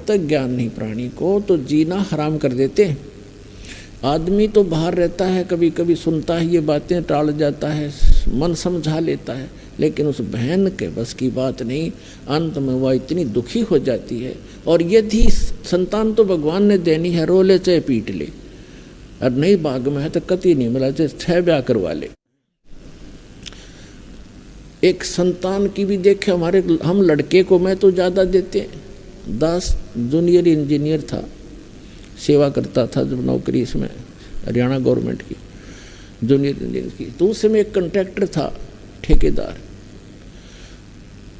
तक ज्ञान नहीं प्राणी को तो जीना हराम कर देते हैं। आदमी तो बाहर रहता है, कभी कभी सुनता है ये बातें, टाल जाता है, मन समझा लेता है, लेकिन उस बहन के बस की बात नहीं। अंत में वह इतनी दुखी हो जाती है। और यदि संतान तो भगवान ने देनी है, रो ले चाहे पीट ले, और नहीं भाग में है तो कति नहीं मिला, चाहे 6 ब्याह करवा ले। एक संतान की भी देखे हमारे, हम लड़के को मैं तो ज़्यादा देते हैं। 10 जूनियर इंजीनियर था, सेवा करता था जब नौकरी इसमें हरियाणा गवर्नमेंट की जूनियर इंजीनियर की। तो उस समय एक कॉन्ट्रैक्टर था ठेकेदार,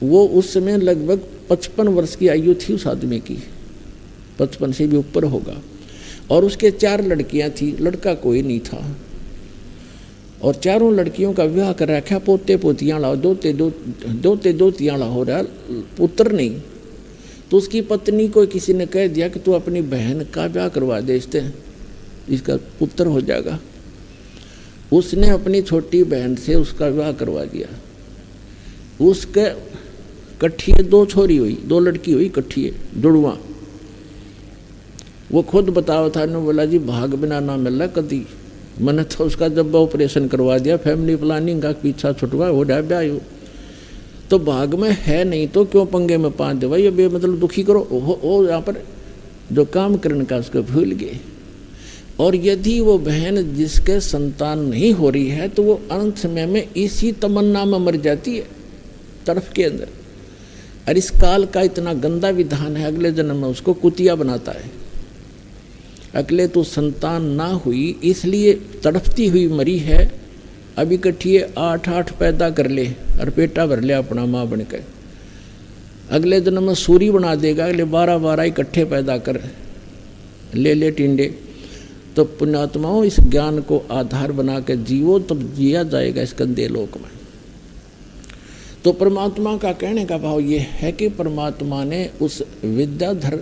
वो उस समय लगभग 55 वर्ष की आयु थी उस आदमी की, 55 से भी ऊपर होगा। और उसके 4 लड़कियां थी, लड़का कोई नहीं था। और चारों लड़कियों का विवाह कर रखा, पोते पोतियाँ लाओ, दोते दोतियाँ लाओ, हो रहा पुत्र नहीं। तो उसकी पत्नी को किसी ने कह दिया कि तू अपनी बहन का ब्याह करवा दे, इसका पुत्र हो जाएगा। उसने अपनी छोटी बहन से उसका विवाह करवा दिया। उसके कट्ठिए 2 छोरी हुई, 2 लड़की हुई कट्ठिए जुड़वा। वो खुद बतावा था, ने बोला जी भाग बिना ना मिला कदी। मैंने तो उसका जब ऑपरेशन करवा दिया, फैमिली प्लानिंग का पीछा छुटवा, हो रहा ब्याह। तो भाग में है नहीं तो क्यों पंगे में पाँच दे भाई, ये मतलब दुखी करो। ओ यहाँ पर जो काम करने का उसको भूल गए। और यदि वो बहन जिसके संतान नहीं हो रही है तो वो अंत समय में इसी तमन्ना में मर जाती है तड़फ के अंदर। और इस काल का इतना गंदा विधान है, अगले जन्म में उसको कुतिया बनाता है। अगले तो संतान ना हुई इसलिए तड़फती हुई मरी है, अब इकट्ठिए 8 पैदा कर ले और पेटा भर ले अपना माँ बनकर। अगले जन्म में सूरी बना देगा, अगले 12 इकट्ठे पैदा कर ले टिंडे। तो पुण्यात्माओं इस ज्ञान को आधार बना के जीवो, तब जिया जाएगा इस गंदे लोक में। तो परमात्मा का कहने का भाव ये है कि परमात्मा ने उस विद्याधर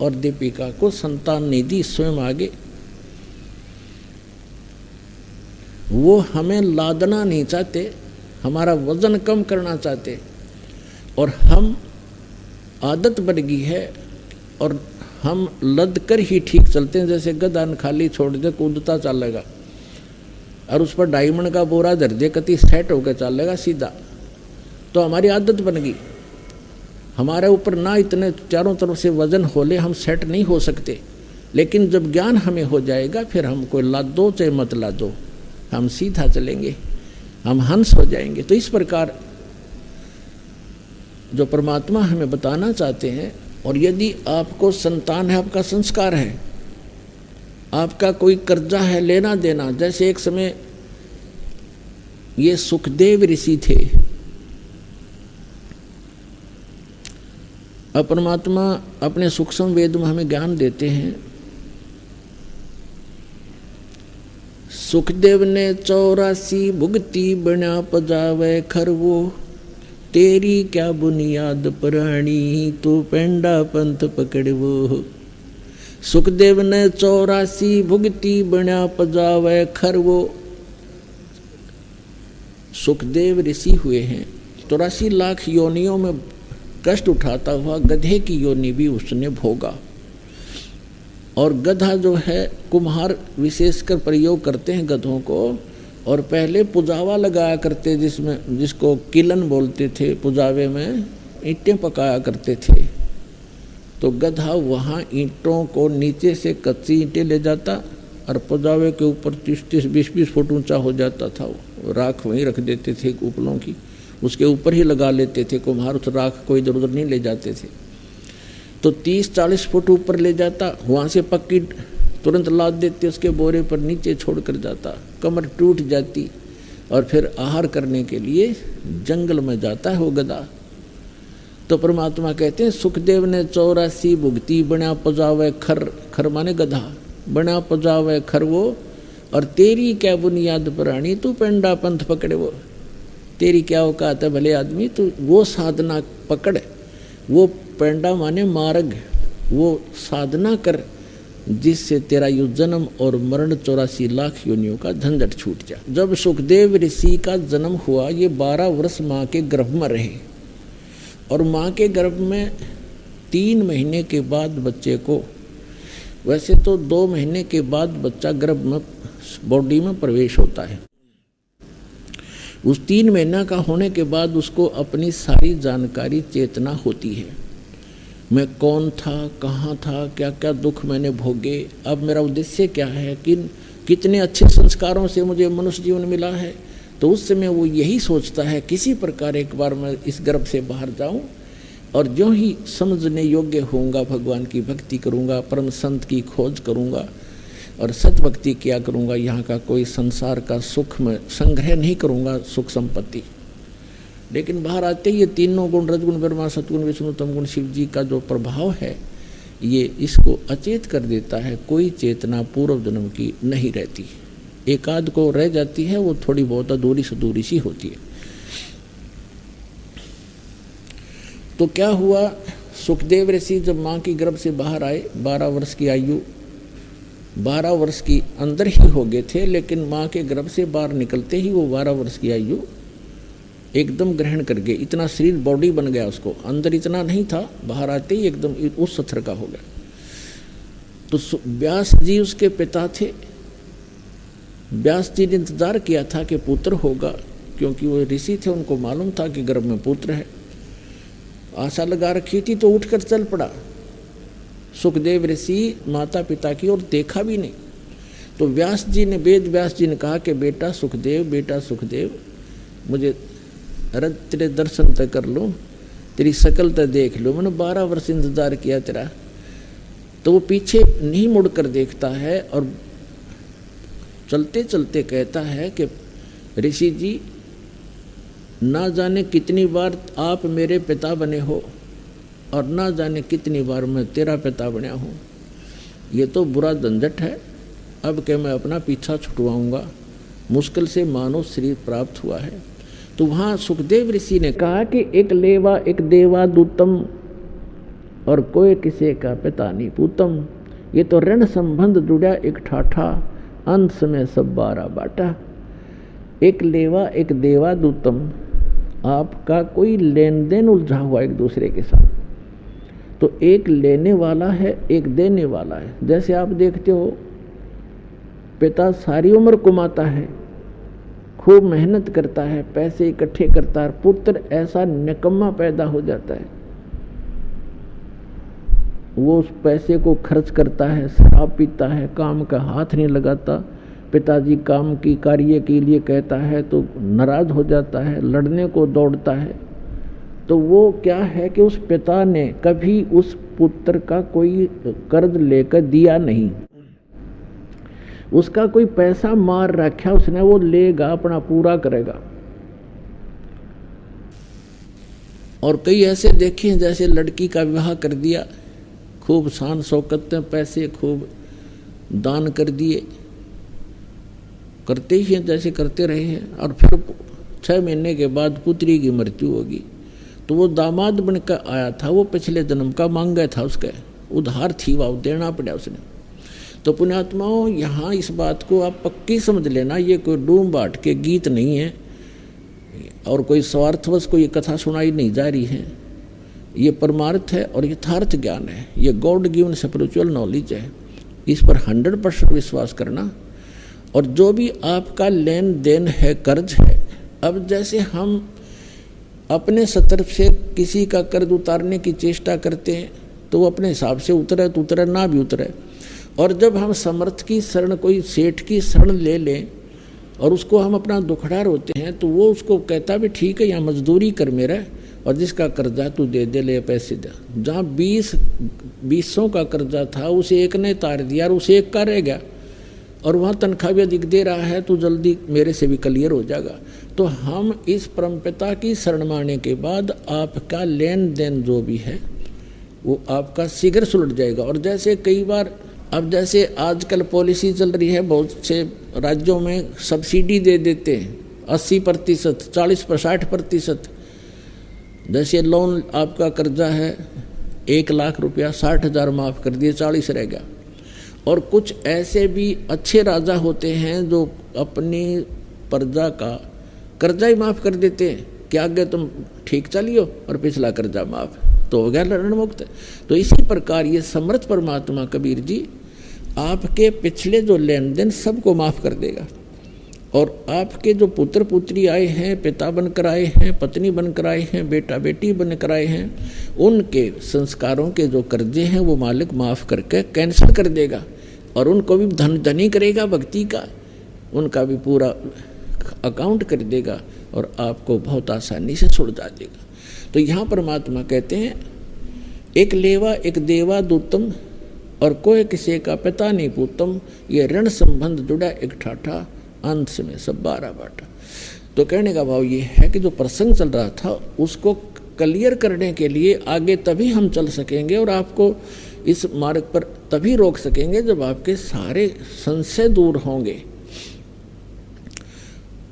और दीपिका को संतान नहीं दी, स्वयं आगे वो हमें लादना नहीं चाहते, हमारा वजन कम करना चाहते। और हम आदत बन गई है और हम लद कर ही ठीक चलते हैं। जैसे गधा खाली छोड़ दे कूदता चलेगा, और उस पर डायमंड का बोरा धर दे कति सेट होकर चलेगा सीधा। तो हमारी आदत बन गई, हमारे ऊपर ना इतने चारों तरफ से वजन हो ले, हम सेट नहीं हो सकते। लेकिन जब ज्ञान हमें हो जाएगा फिर हम कोई लाद दो चाहे मत ला दो, हम सीधा चलेंगे, हम हंस हो जाएंगे। तो इस प्रकार जो परमात्मा हमें बताना चाहते हैं। और यदि आपको संतान है, आपका संस्कार है, आपका कोई कर्जा है लेना देना, जैसे एक समय ये सुखदेव ऋषि थे, परमात्मा अपने सूक्ष्म वेद में हमें ज्ञान देते हैं। सुखदेव ने 84 भुगती बना पजावे खरवो, तेरी क्या बुनियाद प्राणी तू पेंडा पंथ पकड़वो। सुखदेव ने 84 भुगती बना पजावे खरवो। सुखदेव ऋषि हुए हैं, 84 लाख योनियों में कष्ट उठाता हुआ गधे की योनि भी उसने भोगा। और गधा जो है, कुम्हार विशेषकर प्रयोग करते हैं गधों को, और पहले पुजावा लगाया करते जिसको किलन बोलते थे, पुजावे में ईंटें पकाया करते थे। तो गधा वहाँ ईंटों को नीचे से कच्ची ईंटें ले जाता और पुजावे के ऊपर 30-30, 20-20 फुट ऊंचा हो जाता था। वो राख वहीं रख देते थे उपलों की, उसके ऊपर ही लगा लेते थे कुम्हार, उस राख को इधर उधर नहीं ले जाते थे। तो 30-40 फुट ऊपर ले जाता, वहाँ से पक्की तुरंत लाद देते, उसके बोरे पर नीचे छोड़ कर जाता, कमर टूट जाती और फिर आहार करने के लिए जंगल में जाता है वो गधा। तो परमात्मा कहते हैं सुखदेव ने 84 भुगती बना पजावे खर, खर माने गधा, बना पजावे खर वो, और तेरी क्या बुनियाद प्राणी तू पेंडा पंथ पकड़े वो। तेरी क्या औकात है भले आदमी, तू वो साधना पकड़, वो पेंडा माने मार्ग, वो साधना कर जिससे तेरा यु जन्म और मरण 84 लाख योनियों का झंझट छूट जाए। जब सुखदेव ऋषि का जन्म हुआ, ये 12 वर्ष माँ के गर्भ में रहे, और माँ के गर्भ में 3 महीने के बाद बच्चे को, वैसे तो 2 महीने के बाद बच्चा गर्भ में बॉडी में प्रवेश होता है। उस 3 महीना का होने के बाद उसको अपनी सारी जानकारी चेतना होती है। मैं कौन था, कहाँ था, क्या क्या दुख मैंने भोगे, अब मेरा उद्देश्य क्या है, कितने अच्छे संस्कारों से मुझे मनुष्य जीवन मिला है। तो उस समय वो यही सोचता है किसी प्रकार एक बार मैं इस गर्भ से बाहर जाऊं और जो ही समझने योग्य होऊंगा भगवान की भक्ति करूंगा, परम संत की खोज करूंगा और सतभक्ति किया करूंगा। यहाँ का कोई संसार का सुख में संग्रह नहीं करूंगा, सुख संपत्ति। लेकिन बाहर आते ही ये तीनों गुण, रजगुण ब्रह्मा, सतगुण विष्णु, तमगुण शिव जी का जो प्रभाव है ये इसको अचेत कर देता है। कोई चेतना पूर्व जन्म की नहीं रहती, एक आध को रह जाती है, वो थोड़ी बहुत अधूरी सधूरी सी होती है। तो क्या हुआ, सुखदेव ऋषि जब माँ की गर्भ से बाहर आए, 12 वर्ष की आयु, 12 वर्ष की अंदर ही हो गए थे, लेकिन माँ के गर्भ से बाहर निकलते ही वो 12 वर्ष की आयु एकदम ग्रहण कर गए। इतना शरीर बॉडी बन गया उसको, अंदर इतना नहीं था, बाहर आते ही एकदम उस स्तर का हो गया। तो व्यास जी उसके पिता थे। व्यास जी ने इंतजार किया था कि पुत्र होगा, क्योंकि वो ऋषि थे, उनको मालूम था कि गर्भ में पुत्र है। आशा लगा रखी थी तो उठकर चल पड़ा सुखदेव ऋषि माता पिता की, और देखा भी नहीं। तो व्यास जी ने, वेद व्यास जी ने कहा कि बेटा सुखदेव, मुझे तेरे दर्शन तक कर लूँ, तेरी शकल तक देख लो, मैंने 12 वर्ष इंतजार किया तेरा। तो वो पीछे नहीं मुड़कर देखता है और चलते चलते कहता है कि ऋषि जी, ना जाने कितनी बार आप मेरे पिता बने हो और ना जाने कितनी बार मैं तेरा पिता बना हूँ। ये तो बुरा झंझट है, अब क्या मैं अपना पीछा छुटवाऊँगा, मुश्किल से मानव शरीर प्राप्त हुआ है। तो वहाँ सुखदेव ऋषि ने कहा कि एक लेवा एक देवा दूतम और कोई किसी का पिता नहीं पूतम। ये तो ऋण संबंध जुड़ा एक ठाठा, अंत में सब 12 बाटा। एक लेवा एक देवा दूतम, आपका कोई लेन देन उलझा हुआ एक दूसरे के साथ। तो एक लेने वाला है, एक देने वाला है। जैसे आप देखते हो पिता सारी उम्र कमाता है, खूब मेहनत करता है, पैसे इकट्ठे करता है, पुत्र ऐसा निकम्मा पैदा हो जाता है, वो उस पैसे को खर्च करता है, शराब पीता है, काम का हाथ नहीं लगाता। पिताजी काम की कार्य के लिए कहता है तो नाराज हो जाता है, लड़ने को दौड़ता है। तो वो क्या है कि उस पिता ने कभी उस पुत्र का कोई कर्ज लेकर दिया नहीं, उसका कोई पैसा मार रखा उसने, वो लेगा, अपना पूरा करेगा। और कई ऐसे देखे हैं जैसे लड़की का विवाह कर दिया, खूब शान शौकत में पैसे खूब दान कर दिए, करते ही हैं जैसे करते रहे हैं। और फिर 6 महीने के बाद पुत्री की मृत्यु होगी। तो वो दामाद बनकर आया था, वो पिछले जन्म का मांगा था, उसका उधार थी, वो देना पड़ा उसने। तो पुण्यात्माओं, यहाँ इस बात को आप पक्की समझ लेना, ये कोई डूम बाट के गीत नहीं है और कोई स्वार्थवश कोई कथा सुनाई नहीं जा रही है। ये परमार्थ है और यथार्थ ज्ञान है, ये गॉड गिवन स्पिरिचुअल नॉलेज है। इस पर 100% विश्वास करना। और जो भी आपका लेन देन है, कर्ज है, अब जैसे हम अपने सतर्फ से किसी का कर्ज उतारने की चेष्टा करते हैं तो वो अपने हिसाब से उतरे तो उतरे, ना भी उतरे। और जब हम समर्थ की शरण, कोई सेठ की शरण ले लें और उसको हम अपना दुखड़ा रोते हैं तो वो उसको कहता भी ठीक है, यहाँ मजदूरी कर मेरा, और जिसका कर्जा तू दे दे, ले पैसे दे। जहाँ 20 का कर्जा था उसे एक ने तार दिया और उसे एक का रह गया, और वहाँ तनख्वाह भी अधिक दे रहा है तो जल्दी मेरे से भी क्लियर हो जाएगा। तो हम इस परमपिता की शरण माने के बाद आपका लेन देन जो भी है वो आपका शीघ्र सुलट जाएगा। और जैसे कई बार, अब जैसे आजकल पॉलिसी चल रही है, बहुत से राज्यों में सब्सिडी दे देते हैं 80%, 40-60%। जैसे लोन आपका कर्जा है 1 लाख रुपया, 60,000 माफ़ कर दिए, 40 रह गया। और कुछ ऐसे भी अच्छे राजा होते हैं जो अपनी प्रजा का कर्जा ही माफ़ कर देते हैं कि आगे तुम ठीक चलियो और पिछला कर्जा माफ़। तो हो गया ऋण मुक्त। तो इसी प्रकार ये समर्थ परमात्मा कबीर जी आपके पिछले जो लेन देन सबको माफ कर देगा, और आपके जो पुत्र पुत्री आए हैं, पिता बनकर आए हैं, पत्नी बनकर आए हैं, बेटा बेटी बनकर आए हैं, उनके संस्कारों के जो कर्जे हैं वो मालिक माफ करके कैंसिल कर देगा, और उनको भी धनी करेगा भक्ति का, उनका भी पूरा अकाउंट कर देगा और आपको बहुत आसानी से छुड़वा देगा। तो यहाँ परमात्मा कहते हैं एक लेवा एक देवा दूतम और कोई किसी का पिता नहीं पूतम, ये ऋण संबंध जुड़ा एक ठाठा, अंत में सब 12 बाटा। तो कहने का भाव ये है कि जो प्रसंग चल रहा था उसको क्लियर करने के लिए आगे तभी हम चल सकेंगे और आपको इस मार्ग पर तभी रोक सकेंगे जब आपके सारे संशय दूर होंगे।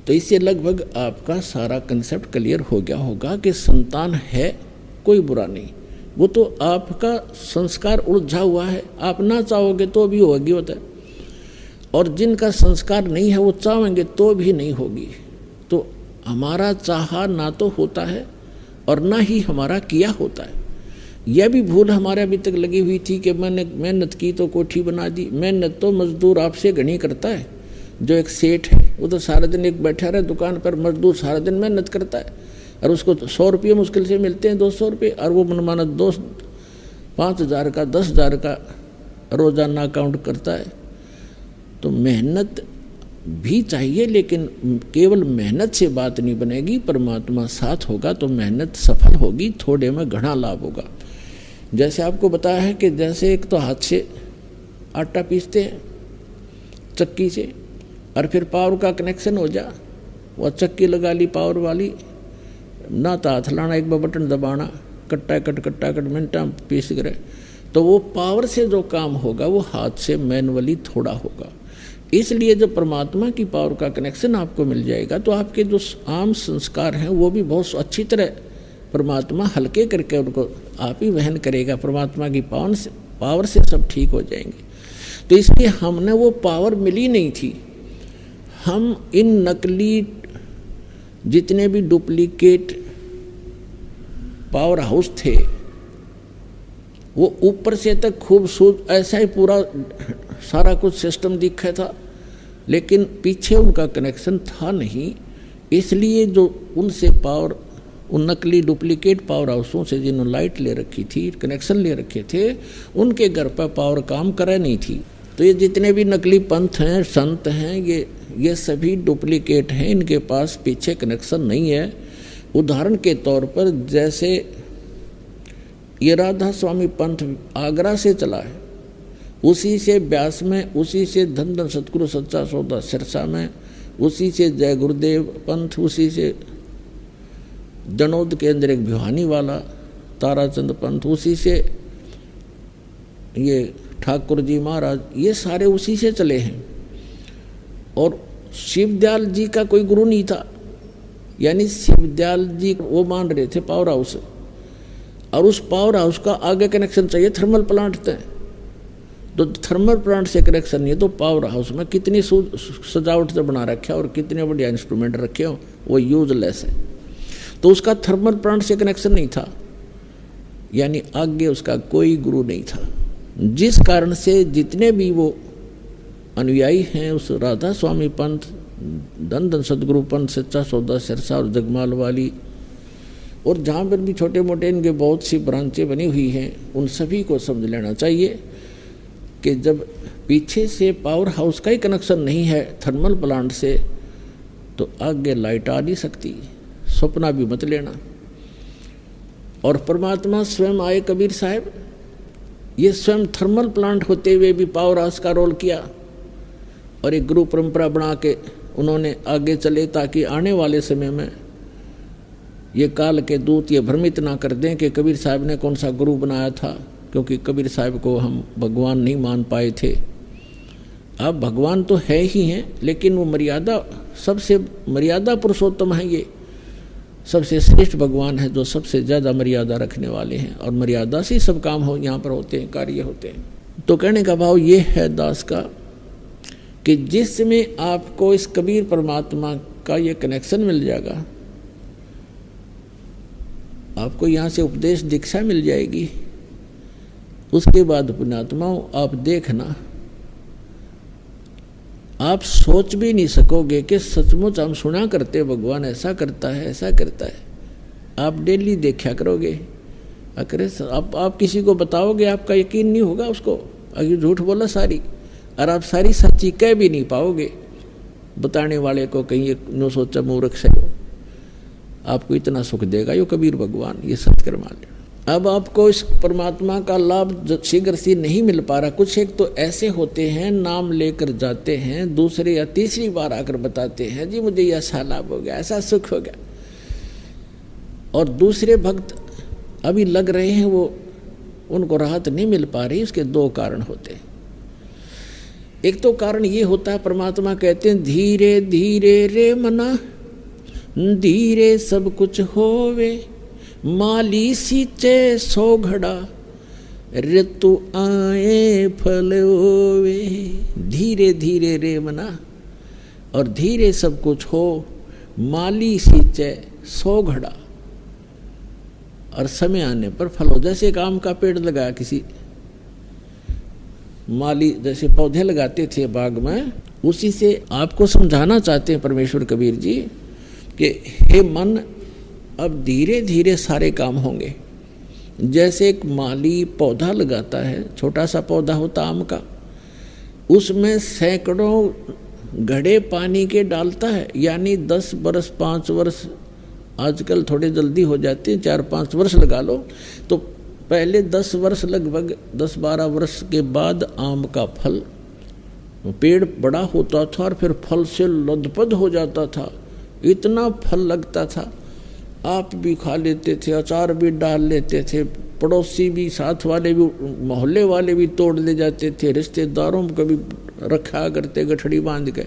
तो इससे लगभग आपका सारा कंसेप्ट क्लियर हो गया होगा कि संतान है कोई बुरा नहीं, वो तो आपका संस्कार उलझा हुआ है, आप ना चाहोगे तो भी होगी होता है, और जिनका संस्कार नहीं है वो चाहेंगे तो भी नहीं होगी। तो हमारा चाहा ना तो होता है और ना ही हमारा किया होता है। यह भी भूल हमारे अभी तक लगी हुई थी कि मैंने मेहनत की तो कोठी बना दी। मेहनत तो मजदूर आपसे घनी करता है। जो एक सेठ है वो तो सारा दिन एक बैठा रहे दुकान पर, मजदूर सारा दिन मेहनत करता है और उसको 100 रुपये मुश्किल से मिलते हैं, 200 रुपये, और वो मनमाना 5,000 का 10,000 का रोजाना अकाउंट करता है। तो मेहनत भी चाहिए, लेकिन केवल मेहनत से बात नहीं बनेगी, परमात्मा साथ होगा तो मेहनत सफल होगी, थोड़े में घना लाभ होगा। जैसे आपको बताया है कि जैसे एक तो हाथ से आटा पीसते हैं चक्की से, और फिर पावर का कनेक्शन हो जा, वह चक्की लगा ली पावर वाली, ना तो हाथ लाना, एक बार बटन दबाना, कट्टा कट मिनटा पीस करे। तो वो पावर से जो काम होगा वो हाथ से मैनुअली थोड़ा होगा। इसलिए जब परमात्मा की पावर का कनेक्शन आपको मिल जाएगा तो आपके जो आम संस्कार हैं वो भी बहुत अच्छी तरह परमात्मा हल्के करके उनको आप ही वहन करेगा। परमात्मा की पावर से सब ठीक हो जाएंगे। तो इसलिए हमने वो पावर मिली नहीं थी। हम इन नकली जितने भी डुप्लीकेट पावर हाउस थे वो ऊपर से तक खूबसूरत ऐसा ही पूरा सारा कुछ सिस्टम दिखा था, लेकिन पीछे उनका कनेक्शन था नहीं। इसलिए जो उनसे पावर, उन नकली डुप्लीकेट पावर हाउसों से जिन्होंने लाइट ले रखी थी, कनेक्शन ले रखे थे, उनके घर पर पावर काम करे नहीं थी। तो ये जितने भी नकली पंथ हैं, संत हैं, ये सभी डुप्लीकेट हैं, इनके पास पीछे कनेक्शन नहीं है। उदाहरण के तौर पर जैसे ये राधा स्वामी पंथ आगरा से चला है, उसी से ब्यास में, उसी से धन धन सतगुरु सच्चा सौदा सिरसा में, उसी से जय गुरुदेव पंथ, उसी से जनौद के अंदर एक भिवानी वाला ताराचंद पंथ, उसी से ये ठाकुर जी महाराज, ये सारे उसी से चले हैं। और शिवदयाल जी का कोई गुरु नहीं था, यानी शिवदयाल जी वो मान रहे थे पावर हाउस, और उस पावर हाउस का आगे कनेक्शन चाहिए थर्मल प्लांट थे। तो थर्मल प्लांट से कनेक्शन नहीं है तो पावर हाउस में कितनी सजावट से बना रखे और कितने बढ़िया इंस्ट्रूमेंट रखे हो, वो यूजलेस है। तो उसका थर्मल प्लांट से कनेक्शन नहीं था, यानी आगे उसका कोई गुरु नहीं था। जिस कारण से जितने भी वो अनुयायी हैं उस राधा स्वामी पंथ, धन धन सदगुरु पंथ, सच्चा सौदा सिरसा और जगमाल वाली, और जहाँ पर भी छोटे मोटे इनके बहुत सी ब्रांचें बनी हुई हैं, उन सभी को समझ लेना चाहिए कि जब पीछे से पावर हाउस का ही कनेक्शन नहीं है थर्मल प्लांट से, तो आगे लाइट आ नहीं सकती। सपना भी मत लेना। और परमात्मा स्वयं आए कबीर साहब, ये स्वयं थर्मल प्लांट होते हुए भी पावर हाउस का रोल किया, और एक गुरु परंपरा बना के उन्होंने आगे चले, ताकि आने वाले समय में ये काल के दूत ये भ्रमित ना कर दें कि कबीर साहब ने कौन सा गुरु बनाया था, क्योंकि कबीर साहब को हम भगवान नहीं मान पाए थे। अब भगवान तो है ही हैं, लेकिन वो मर्यादा, सबसे मर्यादा पुरुषोत्तम है, ये सबसे श्रेष्ठ भगवान है जो सबसे ज़्यादा मर्यादा रखने वाले हैं, और मर्यादा से सब काम हो यहाँ पर होते हैं, कार्य होते हैं। तो कहने का भाव ये है दास का कि जिसमें आपको इस कबीर परमात्मा का ये कनेक्शन मिल जाएगा, आपको यहाँ से उपदेश दीक्षा मिल जाएगी। उसके बाद पुण्यात्माओं आप देखना, आप सोच भी नहीं सकोगे कि सचमुच हम सुना करते भगवान ऐसा करता है ऐसा करता है। आप डेली देखा करोगे, अरे आप किसी को बताओगे आपका यकीन नहीं होगा उसको, अगर झूठ बोला सारी, और आप सारी सच्ची कह भी नहीं पाओगे बताने वाले को, कहीं नो सोचा मूर्ख से हो। आपको इतना सुख देगा यो कबीर भगवान, ये सत्कर्म मान लेना। अब आपको इस परमात्मा का लाभ शीघ्र से नहीं मिल पा रहा। कुछ एक तो ऐसे होते हैं नाम लेकर जाते हैं, दूसरे या तीसरी बार आकर बताते हैं जी मुझे ऐसा लाभ हो गया, ऐसा सुख हो गया, और दूसरे भक्त अभी लग रहे हैं वो उनको राहत नहीं मिल पा रही। उसके दो कारण होते हैं। एक तो कारण ये होता है, परमात्मा कहते हैं धीरे धीरे रे मना धीरे सब कुछ होवे, माली सींचे सो घड़ा ऋतु आए फल होवे। धीरे धीरे रे मना, और धीरे सब कुछ हो, माली सींचे सो घड़ा, और समय आने पर फल हो। जैसे एक आम का पेड़ लगाया किसी माली, जैसे पौधे लगाते थे बाग में, उसी से आपको समझाना चाहते हैं परमेश्वर कबीर जी कि हे मन, अब धीरे धीरे सारे काम होंगे। जैसे एक माली पौधा लगाता है, छोटा सा पौधा होता आम का, उसमें सैकड़ों घड़े पानी के डालता है, यानी 10 वर्ष 5 वर्ष, आजकल थोड़े जल्दी हो जाते हैं, 4-5 वर्ष लगा लो, तो पहले 10 वर्ष, लगभग 10-12 वर्ष के बाद आम का फल, पेड़ बड़ा होता था और फिर फल से लदपद हो जाता था, इतना फल लगता था, आप भी खा लेते थे, अचार भी डाल लेते थे, पड़ोसी भी, साथ वाले भी, मोहल्ले वाले भी तोड़ ले जाते थे, रिश्तेदारों को भी रखा करते गठड़ी बांध के,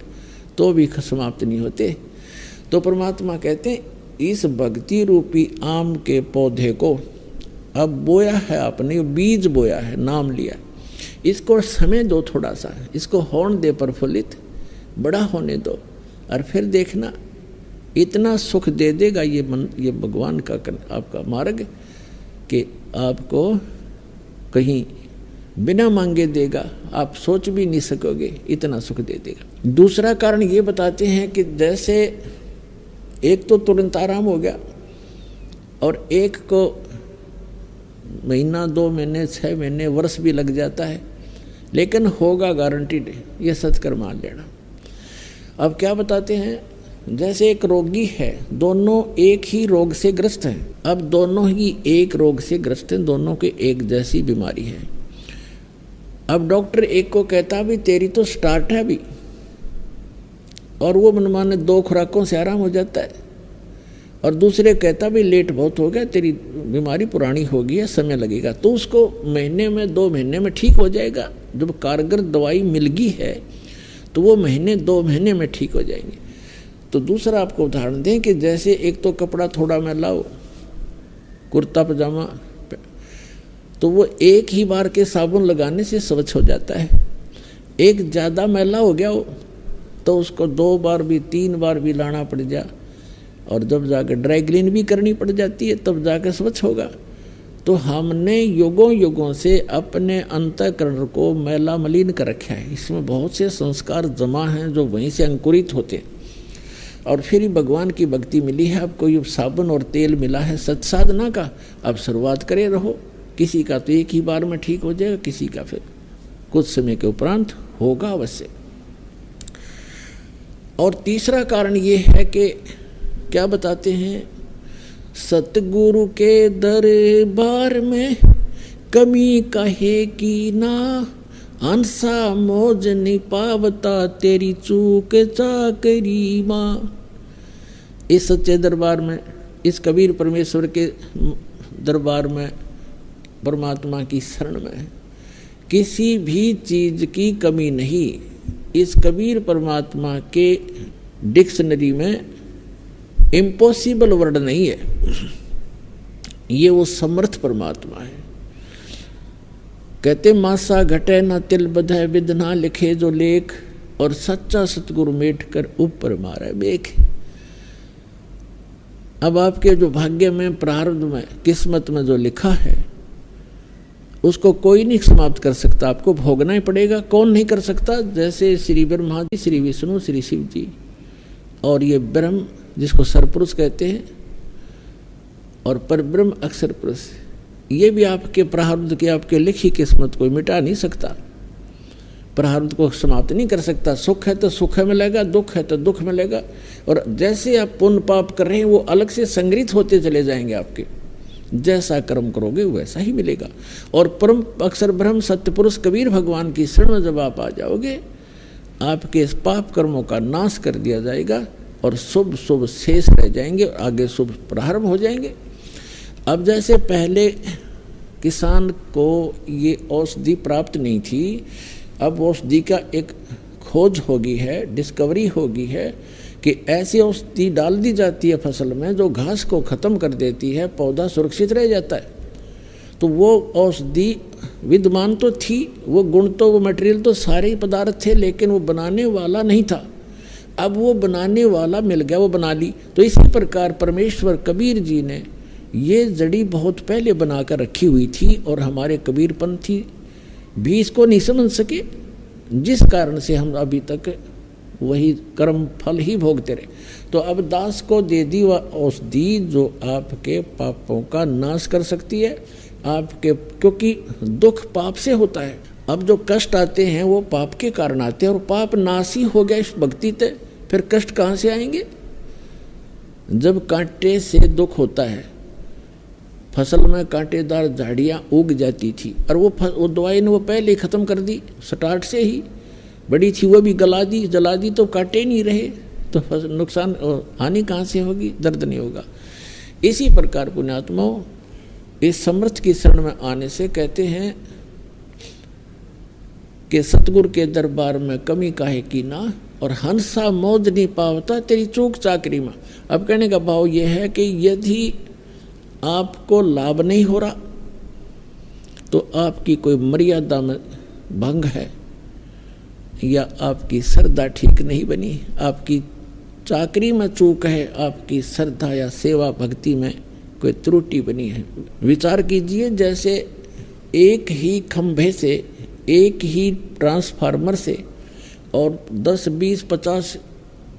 तो भी समाप्त नहीं होते। तो परमात्मा कहते हैं इस भक्ति रूपी आम के पौधे को अब बोया है आपने, बीज बोया है, नाम लिया, इसको समय दो थोड़ा सा, इसको होने दे प्रफुल्लित, बड़ा होने दो, और फिर देखना इतना सुख दे देगा ये भगवान का आपका मार्ग कि आपको कहीं बिना मांगे देगा, आप सोच भी नहीं सकोगे, इतना सुख दे देगा। दूसरा कारण ये बताते हैं कि जैसे एक तो तुरंत आराम हो गया, और एक को महीना 2 महीने 6 महीने वर्ष भी लग जाता है, लेकिन होगा गारंटीड, ये सत्कर्म मान लेना। अब क्या बताते हैं, जैसे एक रोगी है, दोनों एक ही रोग से ग्रस्त हैं, अब दोनों ही एक रोग से ग्रस्त हैं, दोनों के एक जैसी बीमारी है। अब डॉक्टर एक को कहता भी तेरी तो स्टार्ट है अभी, और वो मनमाने 2 खुराकों से आराम हो जाता है, और दूसरे कहता भी लेट बहुत हो गया, तेरी बीमारी पुरानी हो गई है, समय लगेगा, तो उसको महीने में 2 महीने में ठीक हो जाएगा। जब कारगर दवाई मिल गई है तो वो महीने 2 महीने में ठीक हो जाएंगे। तो दूसरा आपको उदाहरण दें कि जैसे एक तो कपड़ा थोड़ा मैला हो, कुर्ता पजामा, तो वो एक ही बार के साबुन लगाने से स्वच्छ हो जाता है। एक ज़्यादा मैला हो गया हो तो उसको 2 बार भी 3 बार भी लाना पड़ जा, और जब जाकर ड्राई क्लीन भी करनी पड़ जाती है, तब जाकर स्वच्छ होगा। तो हमने युगों युगों से अपने अंतःकरण को मैला मलिन कर रखा है, इसमें बहुत से संस्कार जमा हैं जो वहीं से अंकुरित होते हैं, और फिर ही भगवान की भक्ति मिली है। आपको ये साबुन और तेल मिला है सत्साधना का, अब शुरुआत करे रहो। किसी का तो एक ही बार में ठीक हो जाएगा, किसी का फिर कुछ समय के उपरांत होगा अवश्य। और तीसरा कारण ये है कि क्या बताते हैं, सतगुरु के दरबार में कमी कहे की ना, अंसा मौज नहीं पावता तेरी चूक चाकरी माँ। इस सच्चे दरबार में, इस कबीर परमेश्वर के दरबार में, परमात्मा की शरण में किसी भी चीज की कमी नहीं। इस कबीर परमात्मा के डिक्शनरी में इम्पॉसिबल वर्ड नहीं है, ये वो समर्थ परमात्मा है। कहते मासा घटे न तिल बधे विद ना लिखे जो लेख, और सच्चा सतगुरु मेट कर ऊपर मारे बेख। अब आपके जो भाग्य में, प्रारब्ध में, किस्मत में जो लिखा है उसको कोई नहीं समाप्त कर सकता, आपको भोगना ही पड़ेगा। कौन नहीं कर सकता? जैसे श्री ब्रह्मा जी, श्री विष्णु, श्री शिव जी और ये ब्रह्म जिसको सरपुरुष कहते हैं और परब्रह्म अक्षर पुरुष, ये भी आपके प्रारब्ध की, आपके लिखी किस्मत को मिटा नहीं सकता, प्रारब्ध को समाप्त नहीं कर सकता। सुख है तो सुख मिलेगा, दुख है तो दुख मिलेगा। और जैसे आप पुण्य पाप कर रहे हैं वो अलग से संग्रहित होते चले जाएंगे आपके, जैसा कर्म करोगे वैसा ही मिलेगा। और परम अक्षर ब्रह्म सत्य पुरुष कबीर भगवान की शरण में जब आप आ जाओगे, आपके इस पाप कर्मों का नाश कर दिया जाएगा और शुभ शुभ शेष रह जाएंगे और आगे शुभ प्रारंभ हो जाएंगे। अब जैसे पहले किसान को ये औषधि प्राप्त नहीं थी, अब औषधि का एक खोज हो गई है, डिस्कवरी हो गई है कि ऐसी औषधि डाल दी जाती है फसल में जो घास को ख़त्म कर देती है, पौधा सुरक्षित रह जाता है। तो वो औषधि विद्यमान तो थी, वो गुण तो, वो मटेरियल तो सारे ही पदार्थ थे, लेकिन वो बनाने वाला नहीं था। अब वो बनाने वाला मिल गया, वो बना ली। तो इसी प्रकार परमेश्वर कबीर जी ने ये जड़ी बहुत पहले बनाकर रखी हुई थी और हमारे कबीरपंथी भी इसको नहीं समझ सके, जिस कारण से हम अभी तक वही कर्म फल ही भोगते रहे। तो अब दास को दे दी वह औषधि जो आपके पापों का नाश कर सकती है आपके, क्योंकि दुख पाप से होता है। अब जो कष्ट आते हैं वो पाप के कारण आते हैं और पाप नाश ही हो गया इस भक्ति से, फिर कष्ट कहाँ से आएंगे? जब कांटे से दुख होता है, फसल में कांटेदार झाड़ियाँ उग जाती थी और वो दवाई ने वो पहले ही ख़त्म कर दी, स्टार्ट से ही बड़ी थी वो भी जला दी तो कांटे नहीं रहे, तो नुकसान हानि कहाँ से होगी? दर्द नहीं होगा। इसी प्रकार पुण्यात्माओं इस समर्थ की शरण में आने से कहते हैं कि सतगुरु के दरबार में कमी काहे की ना, और हंसा मौज नहीं पावता तेरी चूक चाकरी में। अब कहने का भाव यह है कि यदि आपको लाभ नहीं हो रहा तो आपकी कोई मर्यादा में भंग है, या आपकी श्रद्धा ठीक नहीं बनी, आपकी चाकरी में चूक है, आपकी श्रद्धा या सेवा भक्ति में कोई त्रुटि बनी है। विचार कीजिए, जैसे एक ही खंभे से, एक ही ट्रांसफार्मर से और 10, 20, 50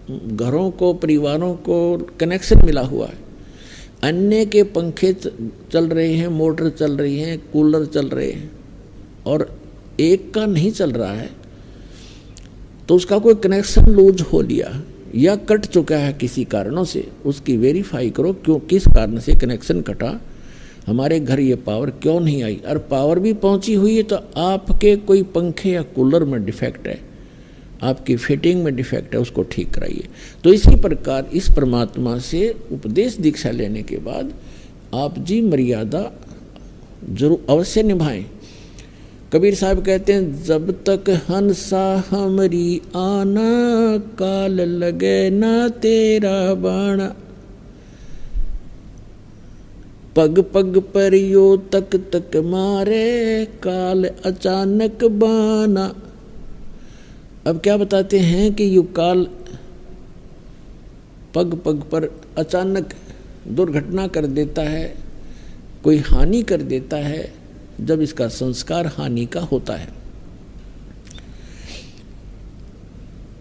घरों को, परिवारों को कनेक्शन मिला हुआ है, अन्य के पंखे चल रहे हैं, मोटर चल रही हैं, कूलर चल रहे हैं और एक का नहीं चल रहा है, तो उसका कोई कनेक्शन लूज हो लिया या कट चुका है किसी कारणों से, उसकी वेरीफाई करो क्यों, किस कारण से कनेक्शन कटा, हमारे घर ये पावर क्यों नहीं आई। और पावर भी पहुंची हुई है तो आपके कोई पंखे या कूलर में डिफेक्ट है, आपकी फिटिंग में डिफेक्ट है, उसको ठीक कराइए। तो इसी प्रकार इस परमात्मा से उपदेश दीक्षा लेने के बाद आप जी मर्यादा जरूर अवश्य निभाएं। कबीर साहब कहते हैं, जब तक हंसा हमरी आना, काल लगे ना तेरा बाणा, पग पग पर यो तक तक मारे, काल अचानक बाना। अब क्या बताते हैं कि यो काल पग पग पर अचानक दुर्घटना कर देता है, कोई हानि कर देता है, जब इसका संस्कार हानि का होता है।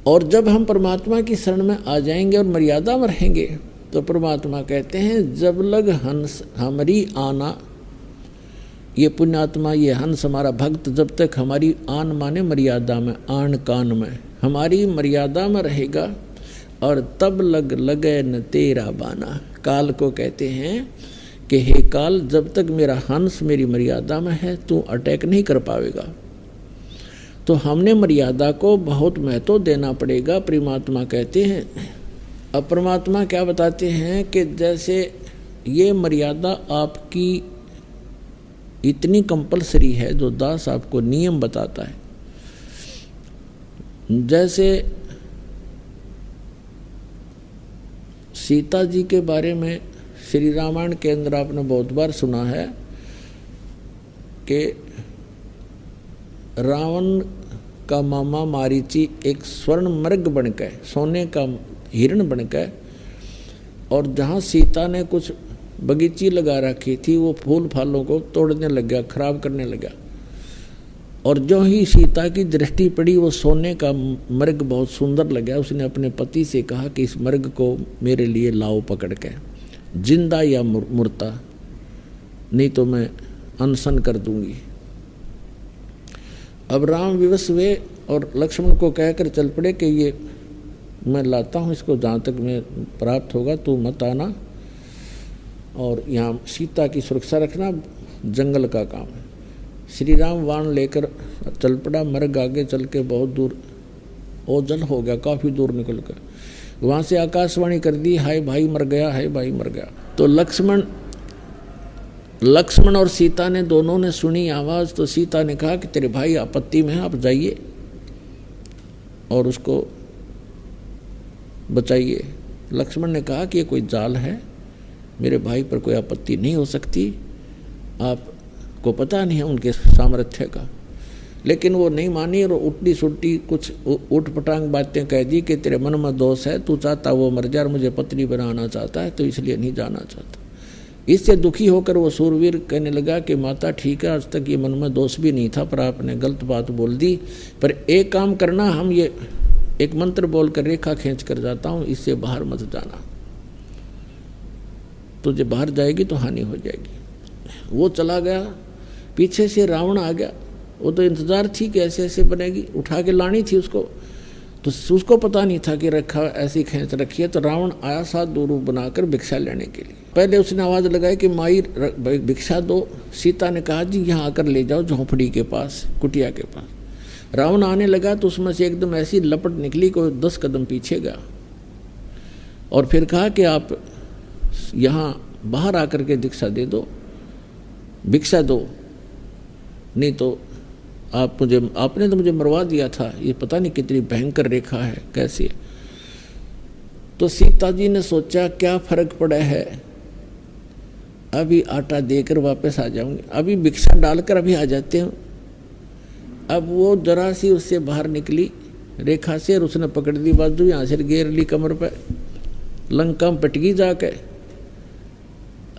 और जब हम परमात्मा की शरण में आ जाएंगे और मर्यादा में रहेंगे तो परमात्मा कहते हैं, जब लग हंस हमारी आना, ये पुण्यात्मा, ये हंस हमारा भक्त जब तक हमारी आन माने मर्यादा में, आन कान में हमारी मर्यादा में रहेगा, और तब लगे न तेरा बाना। काल को कहते हैं कि हे काल, जब तक मेरा हंस मेरी मर्यादा में है तू अटैक नहीं कर पाएगा। तो हमने मर्यादा को बहुत महत्व देना पड़ेगा, परमात्मा कहते हैं। अब परमात्मा क्या बताते हैं कि जैसे ये मर्यादा आपकी इतनी कंपलसरी है, जो दास आपको नियम बताता है, जैसे सीता जी के बारे में श्री रामायण के अंदर आपने बहुत बार सुना है कि रावण का मामा मारीची एक स्वर्ण मृग बनकर, सोने का हिरण बनकर और जहाँ सीता ने कुछ बगीची लगा रखी थी वो फूल फालों को तोड़ने लग गया, खराब करने लगा। और जो ही सीता की दृष्टि पड़ी वो सोने का मृग बहुत सुंदर लगा। उसने अपने पति से कहा कि इस मृग को मेरे लिए लाओ पकड़ के, जिंदा या मुर्दा, नहीं तो मैं अनशन कर दूंगी। अब राम विवश हुए और लक्ष्मण को कहकर चल पड़े कि ये मैं लाता हूँ, इसको जहाँ तक मैं प्राप्त होगा तू मत आना, और यहाँ सीता की सुरक्षा रखना, जंगल का काम है। श्री राम वाण लेकर चल पड़ा। मर्ग आगे चल के बहुत दूर ओझल हो गया, काफ़ी दूर निकल कर वहाँ से आकाशवाणी कर दी, हाय भाई मर गया, हाय भाई मर गया। तो लक्ष्मण और सीता ने दोनों ने सुनी आवाज़। तो सीता ने कहा कि तेरे भाई आपत्ति में है, आप जाइए और उसको बचाइए। लक्ष्मण ने कहा कि ये कोई जाल है, मेरे भाई पर कोई आपत्ति नहीं हो सकती, आपको पता नहीं है उनके सामर्थ्य का। लेकिन वो नहीं मानी और उल्टी सुल्टी कुछ उठ पटांग बातें कह दी कि तेरे मन में दोष है, तू चाहता वो मर जाए, मुझे पत्नी बनाना चाहता है तो इसलिए नहीं जाना चाहता। इससे दुखी होकर वो सूरवीर कहने लगा कि माता ठीक है, आज तक ये मन में दोष भी नहीं था पर आपने गलत बात बोल दी, पर एक काम करना, हम ये एक मंत्र बोलकर रेखा खींच कर जाता हूँ, इससे बाहर मत जाना, तुझे बाहर जाएगी तो हानि हो जाएगी। वो चला गया, पीछे से रावण आ गया। वो तो इंतजार थी कि ऐसे ऐसे बनेगी, उठा के लानी थी उसको, तो उसको पता नहीं था कि रेखा ऐसी खींच रखी है। तो रावण आया साथ दो रूप बनाकर भिक्षा लेने के लिए। पहले उसने आवाज़ लगाई कि माई भिक्षा दो। सीता ने कहा जी यहाँ आकर ले जाओ झोंपड़ी के पास, कुटिया के पास। रावण आने लगा तो उसमें से एकदम ऐसी लपट निकली, कोई 10 कदम पीछे गया और फिर कहा कि आप यहाँ बाहर आकर के दीक्षा दे दो, भिक्षा दो, नहीं तो आपने तो मुझे मरवा दिया था। ये पता नहीं कितनी भयंकर रेखा है, कैसी है। तो सीता जी ने सोचा क्या फर्क पड़ा है, अभी आटा देकर वापस आ जाऊंगे, अभी भिक्षा डालकर अभी आ जाते हैं। अब वो जरा सी उससे बाहर निकली रेखा से और उसने पकड़ दी बाजू, यहाँ से घेर ली कमर पर, लंका में पटगी जाके।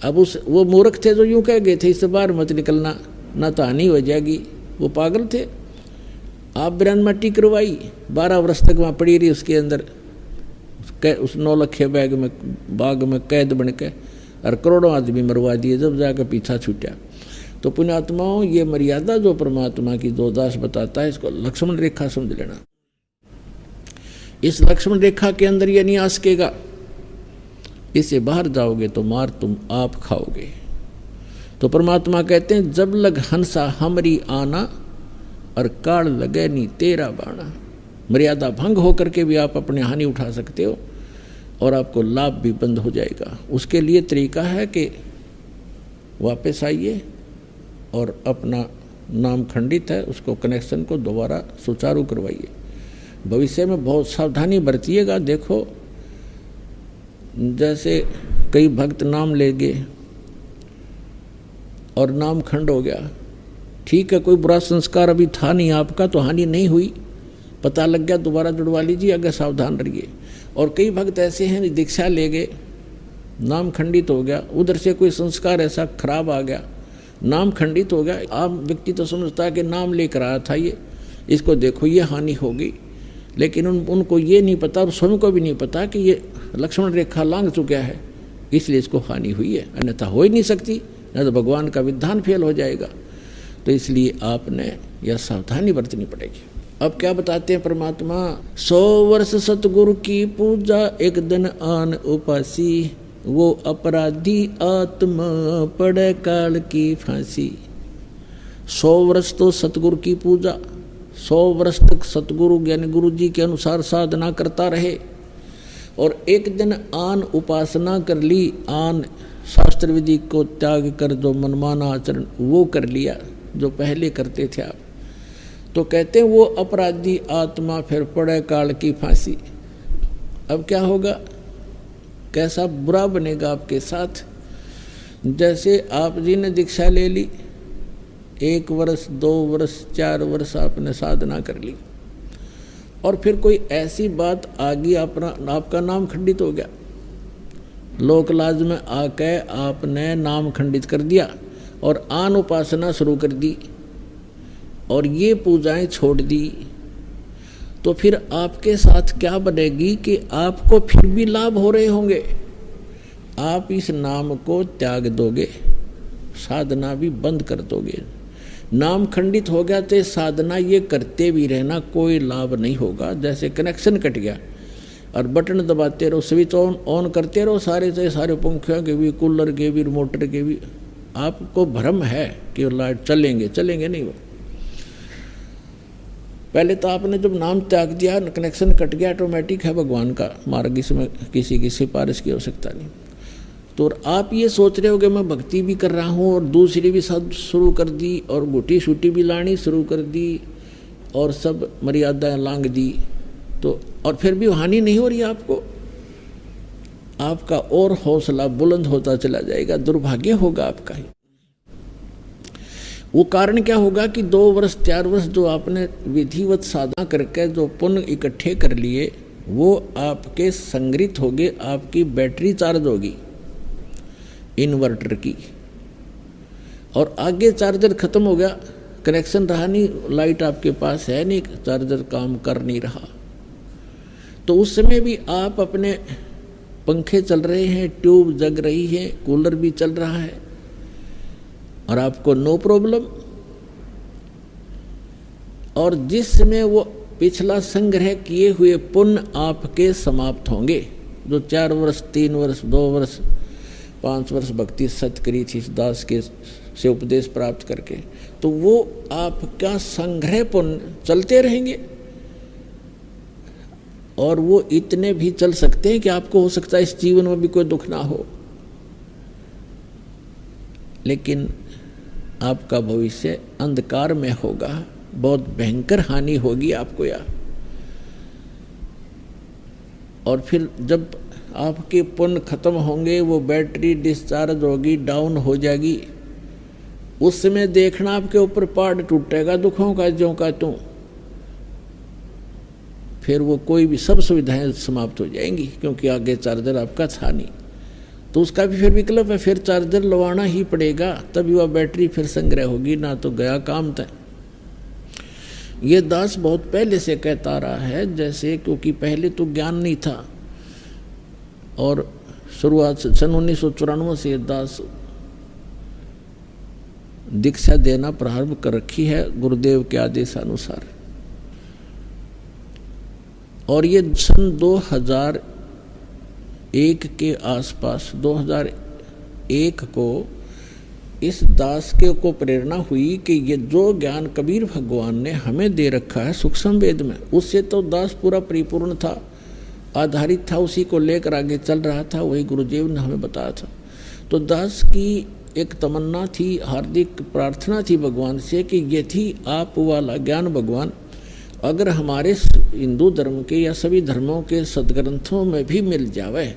अब वो मूर्ख थे जो यूं कह गए थे इससे बाहर मत निकलना, ना तो हानि हो जाएगी। वो पागल थे। आप बिरान मट्टी करवाई, 12 वर्ष तक वहाँ पड़ी रही उसके अंदर, उस 9 लखे बाग में कैद बन के, और करोड़ों आदमी मरवा दिए जब जाकर पीछा छूटा। तो पुण्यात्माओं, ये मर्यादा जो परमात्मा की दो दास बताता है, इसको लक्ष्मण रेखा समझ लेना। इस लक्ष्मण रेखा के अंदर ये नहीं आ सकेगा, इससे बाहर जाओगे तो मार तुम आप खाओगे। तो परमात्मा कहते हैं जब लग हंसा हमरी आना, और काल लगे नी तेरा बाणा। मर्यादा भंग होकर के भी आप अपने हानि उठा सकते हो और आपको लाभ भी बंद हो जाएगा। उसके लिए तरीका है कि वापस आइए और अपना नाम खंडित है उसको कनेक्शन को दोबारा सुचारू करवाइए। भविष्य में बहुत सावधानी बरतिएगा। देखो जैसे कई भक्त नाम ले गए और नाम खंड हो गया, ठीक है, कोई बुरा संस्कार अभी था नहीं आपका तो हानि नहीं हुई, पता लग गया दोबारा जुड़वा लीजिए, अगर सावधान रहिए। और कई भक्त ऐसे हैं दीक्षा ले गए, नाम खंडित हो गया, उधर से कोई संस्कार ऐसा खराब आ गया, नाम खंडित हो गया। आम व्यक्ति तो समझता है कि नाम लेकर आया था ये, इसको देखो ये हानि होगी, लेकिन उनको ये नहीं पता और स्वयं को भी नहीं पता कि ये लक्ष्मण रेखा लांघ चुका है, इसलिए इसको हानि हुई है, अन्यथा हो ही नहीं सकती, न तो भगवान का विधान फेल हो जाएगा। तो इसलिए आपने यह सावधानी बरतनी पड़ेगी। अब क्या बताते हैं परमात्मा, 100 वर्ष सतगुरु की पूजा, एक दिन आन उपासी, वो अपराधी आत्मा पड़े काल की फांसी। 100 वर्ष तो सतगुरु की पूजा, 100 वर्ष तक सतगुरु यानी गुरु जी के अनुसार साधना करता रहे, और एक दिन आन उपासना कर ली, आन शास्त्र विधि को त्याग कर जो मनमाना आचरण वो कर लिया जो पहले करते थे आप, तो कहते हैं वो अपराधी आत्मा फिर पड़े काल की फांसी। अब क्या होगा, कैसा बुरा बनेगा आपके साथ। जैसे आप जी ने दीक्षा ले ली, 1 वर्ष 2 वर्ष 4 वर्ष आपने साधना कर ली, और फिर कोई ऐसी बात आ गई आपका नाम खंडित हो गया, लोक लाज में आके आपने नाम खंडित कर दिया और आन उपासना शुरू कर दी और ये पूजाएं छोड़ दी, तो फिर आपके साथ क्या बनेगी कि आपको फिर भी लाभ हो रहे होंगे। आप इस नाम को त्याग दोगे, साधना भी बंद कर दोगे। नाम खंडित हो गया तो साधना ये करते भी रहना कोई लाभ नहीं होगा। जैसे कनेक्शन कट गया और बटन दबाते रहो, स्विच ऑन करते रहो, सारे से सारे पंखों के भी, कूलर के भी, मोटर के भी, आपको भ्रम है कि लाइट चलेंगे नहीं। वो पहले तो आपने जब नाम त्याग दिया, कनेक्शन कट गया, ऑटोमेटिक है भगवान का मार्ग, इसमें किसी की सिफारिश की आवश्यकता नहीं। तो आप ये सोच रहे हो कि मैं भक्ति भी कर रहा हूँ और दूसरी भी सब शुरू कर दी और गुटी शूटी भी लानी शुरू कर दी और सब मर्यादाएं लांग दी, तो और फिर भी हानि नहीं हो रही आपको, आपका और हौसला बुलंद होता चला जाएगा, दुर्भाग्य होगा आपका ही। वो कारण क्या होगा कि 2 वर्ष 4 वर्ष जो आपने विधिवत साधना करके जो पुण्य इकट्ठे कर लिए वो आपके संग्रहित होंगे, आपकी बैटरी चार्ज होगी इन्वर्टर की, और आगे चार्जर खत्म हो गया, कनेक्शन रहा नहीं, लाइट आपके पास है नहीं, चार्जर काम कर नहीं रहा, तो उस समय भी आप अपने पंखे चल रहे हैं, ट्यूब जग रही है, कूलर भी चल रहा है और आपको नो प्रॉब्लम। और जिस समय वो पिछला संग्रह किए हुए पुण्य आपके समाप्त होंगे, जो 4 वर्ष 3 वर्ष 2 वर्ष 5 वर्ष भक्ति सत करी थी इस दास के से उपदेश प्राप्त करके, तो वो आपका संग्रह पुण्य चलते रहेंगे और वो इतने भी चल सकते हैं कि आपको हो सकता है इस जीवन में भी कोई दुख ना हो, लेकिन आपका भविष्य अंधकार में होगा, बहुत भयंकर हानि होगी आपको यार। और फिर जब आपके पुण्य खत्म होंगे, वो बैटरी डिस्चार्ज होगी, डाउन हो जाएगी, उस समय देखना आपके ऊपर पहाड़ टूटेगा दुखों का ज्यों का त्यों, फिर वो कोई भी सब सुविधाएं समाप्त हो जाएंगी, क्योंकि आगे चार्जर आपका था नहीं, तो उसका भी फिर विकल्प है, फिर चार्जर लगवाना ही पड़ेगा, तभी वह बैटरी फिर संग्रह होगी, ना तो गया काम तय। ये दास बहुत पहले से कहता रहा है, जैसे क्योंकि पहले तो ज्ञान नहीं था और शुरुआत सन 1994 से दास दीक्षा देना प्रारंभ कर रखी है गुरुदेव के आदेशानुसार, और ये सन 2001 के आसपास 2001 को इस दास के को प्रेरणा हुई कि ये जो ज्ञान कबीर भगवान ने हमें दे रखा है सूक्ष्म वेद में, उससे तो दास पूरा परिपूर्ण था, आधारित था, उसी को लेकर आगे चल रहा था, वही गुरुदेव ने हमें बताया था। तो दास की एक तमन्ना थी, हार्दिक प्रार्थना थी भगवान से कि ये थी आप वाला ज्ञान भगवान अगर हमारे हिंदू धर्म के या सभी धर्मों के सदग्रंथों में भी मिल जावे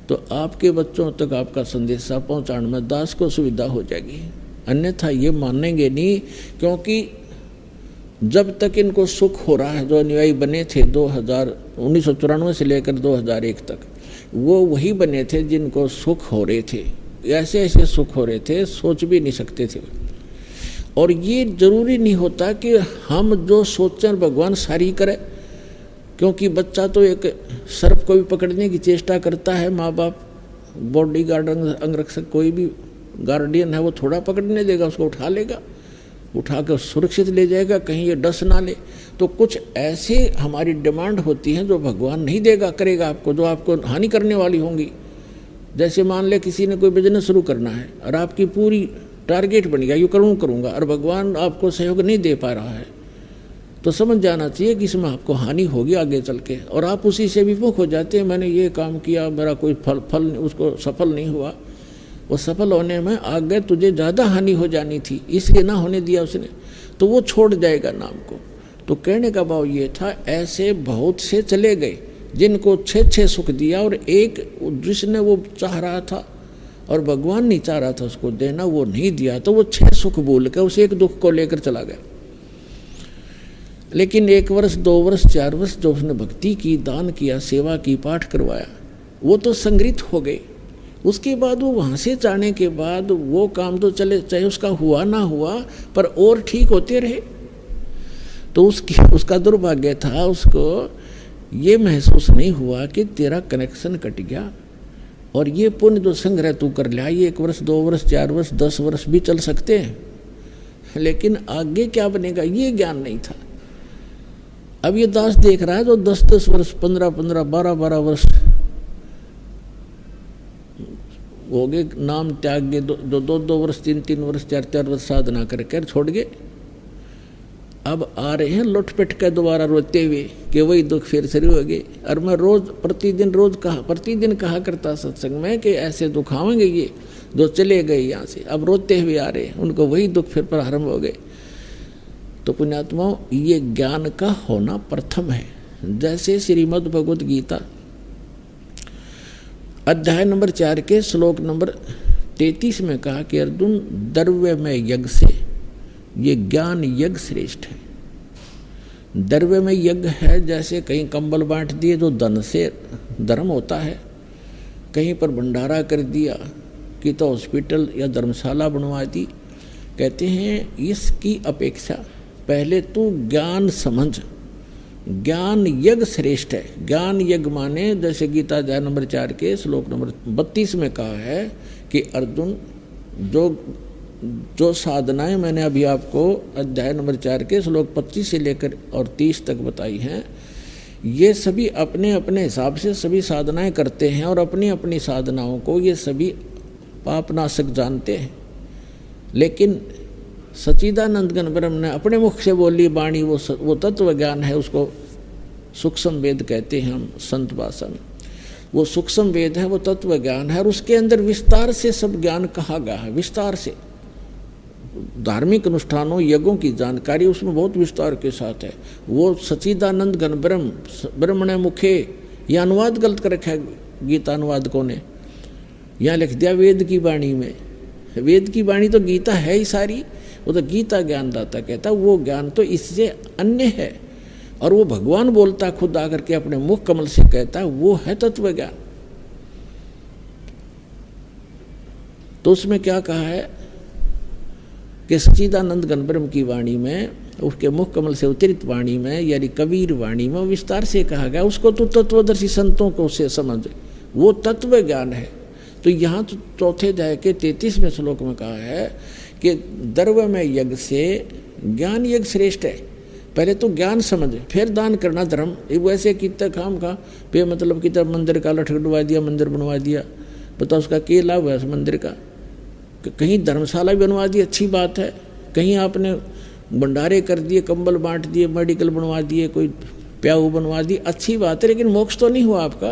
तो आपके बच्चों तक आपका संदेशा पहुंचाने में दास को सुविधा हो जाएगी, अन्यथा ये मानेंगे नहीं, क्योंकि जब तक इनको सुख हो रहा है, जो अनुयायी बने थे 1994 से लेकर 2001 तक, वो वही बने थे जिनको सुख हो रहे थे, ऐसे ऐसे सुख हो रहे थे सोच भी नहीं सकते थे। और ये जरूरी नहीं होता कि हम जो सोचें भगवान सारी करे, क्योंकि बच्चा तो एक सर्प को भी पकड़ने की चेष्टा करता है, माँ बाप बॉडी गार्ड अंगरक्षक कोई भी गार्डियन है वो थोड़ा पकड़ने देगा, उसको उठा लेगा, उठा कर सुरक्षित ले जाएगा, कहीं ये डस ना ले। तो कुछ ऐसे हमारी डिमांड होती हैं जो भगवान नहीं देगा करेगा आपको, जो आपको हानि करने वाली होंगी। जैसे मान ले किसी ने कोई बिजनेस शुरू करना है और आपकी पूरी टारगेट बन गया, यूँ करूँगा, और भगवान आपको सहयोग नहीं दे पा रहा है, तो समझ जाना चाहिए कि इसमें आपको हानि होगी आगे चल के, और आप उसी से विमुख हो जाते हैं, मैंने ये काम किया, मेरा कोई फल उसको सफल नहीं हुआ, वो सफल होने में आगे तुझे ज़्यादा हानि हो जानी थी, इसलिए ना होने दिया उसने, तो वो छोड़ जाएगा नाम को। तो कहने का भाव ये था, ऐसे बहुत से चले गए जिनको 6 सुख दिया, और एक जिसने वो चाह रहा था और भगवान नहीं चाह रहा था उसको देना, वो नहीं दिया, तो वो 6 सुख बोल के उस एक दुख को लेकर चला गया। लेकिन 1 वर्ष 2 वर्ष 4 वर्ष जो उसने भक्ति की, दान किया, सेवा की, पाठ करवाया, वो तो संग्रहित हो गए, उसके बाद वो वहाँ से जाने के बाद वो काम तो चले, चाहे उसका हुआ ना हुआ, पर और ठीक होते रहे। तो उसका दुर्भाग्य था, उसको ये महसूस नहीं हुआ कि तेरा कनेक्शन कट गया और ये पुण्य जो संग्रह तू कर लिया, ये 1 वर्ष 2 वर्ष 4 वर्ष 10 वर्ष भी चल सकते हैं, लेकिन आगे क्या बनेगा ये ज्ञान नहीं था। अब ये दास देख रहा है जो 10-10 वर्ष 15-15 12-12 वर्ष हो गए नाम त्याग गए, जो 2-2 वर्ष 3-3 वर्ष 4-4 वर्ष साधना करके छोड़ गए, अब आ रहे हैं लुटपिट के दोबारा रोते हुए कि वही दुख फिर शुरू हो गए। और मैं प्रतिदिन कहा करता सत्संग में कि ऐसे दुख आएंगे ये जो चले गए यहाँ से, अब रोते हुए आ रहे हैं, उनको वही दुख फिर प्रारंभ हो गए। तो पुण्यात्माओं, ये ज्ञान का होना प्रथम है। जैसे श्रीमद् भगवद गीता अध्याय नंबर 4 के श्लोक नंबर 33 में कहा कि अर्जुन, द्रव्य में यज्ञ से ये ज्ञान यज्ञ श्रेष्ठ है। द्रव्य में यज्ञ है, जैसे कहीं कंबल बांट दिए जो धन से धर्म होता है, कहीं पर भंडारा कर दिया कि तो हॉस्पिटल या धर्मशाला बनवा दी। कहते हैं इसकी अपेक्षा पहले तू ज्ञान समझ, ज्ञान यज्ञ श्रेष्ठ है। ज्ञान यज्ञ माने जैसे गीता अध्याय नंबर 4 के श्लोक नंबर 32 में कहा है कि अर्जुन, जो साधनाएं मैंने अभी आपको अध्याय नंबर 4 के श्लोक 25 से लेकर और 30 तक बताई हैं, ये सभी अपने अपने हिसाब से सभी साधनाएं करते हैं और अपनी अपनी साधनाओं को ये सभी पापनाशक जानते हैं। लेकिन सच्चिदानंद घन ब्रह्म ने अपने मुख से बोली वाणी वो तत्व ज्ञान है, उसको सूक्ष्म वेद कहते हैं हम संत भाषा में। वो सूक्ष्म वेद है, वो तत्व ज्ञान है और उसके अंदर विस्तार से सब ज्ञान कहा गया है। विस्तार से धार्मिक अनुष्ठानों यज्ञों की जानकारी उसमें बहुत विस्तार के साथ है। वो सच्चिदानंद घन ब्रह्मणे मुखे, यह अनुवाद गलत कर रखा है गीता अनुवादकों ने, यहाँ लिख दिया वेद की वाणी में। वेद की वाणी तो गीता है ही सारी, वो तो गीता ज्ञानदाता कहता, वो ज्ञान तो इससे अन्य है और वो भगवान बोलता खुद आकर के अपने मुख कमल से कहता, वो है तत्व ज्ञान। तो उसमें क्या कहा है कि सच्चिदानंद घन ब्रह्म की वाणी में, उसके मुख कमल से उतरित वाणी में यानी कबीर वाणी में विस्तार से कहा गया, उसको तो तत्वदर्शी संतों को से समझ, वो तत्व ज्ञान है। तो यहाँ तो चौथे अध्याय के 33वें श्लोक में कहा है कि द्रव्य में यज्ञ से ज्ञान यज्ञ श्रेष्ठ है। पहले तो ज्ञान समझ, फिर दान करना धर्म। वैसे कितना काम का पे मतलब कितना मंदिर का लठगडवा दिया, मंदिर बनवा दिया, बताओ उसका क्या लाभ है उस मंदिर का। कहीं धर्मशाला बनवा दी, अच्छी बात है, कहीं आपने भंडारे कर दिए, कंबल बांट दिए, मेडिकल बनवा दिए, कोई प्याऊ बनवा दी, अच्छी बात है, लेकिन मोक्ष तो नहीं हुआ आपका।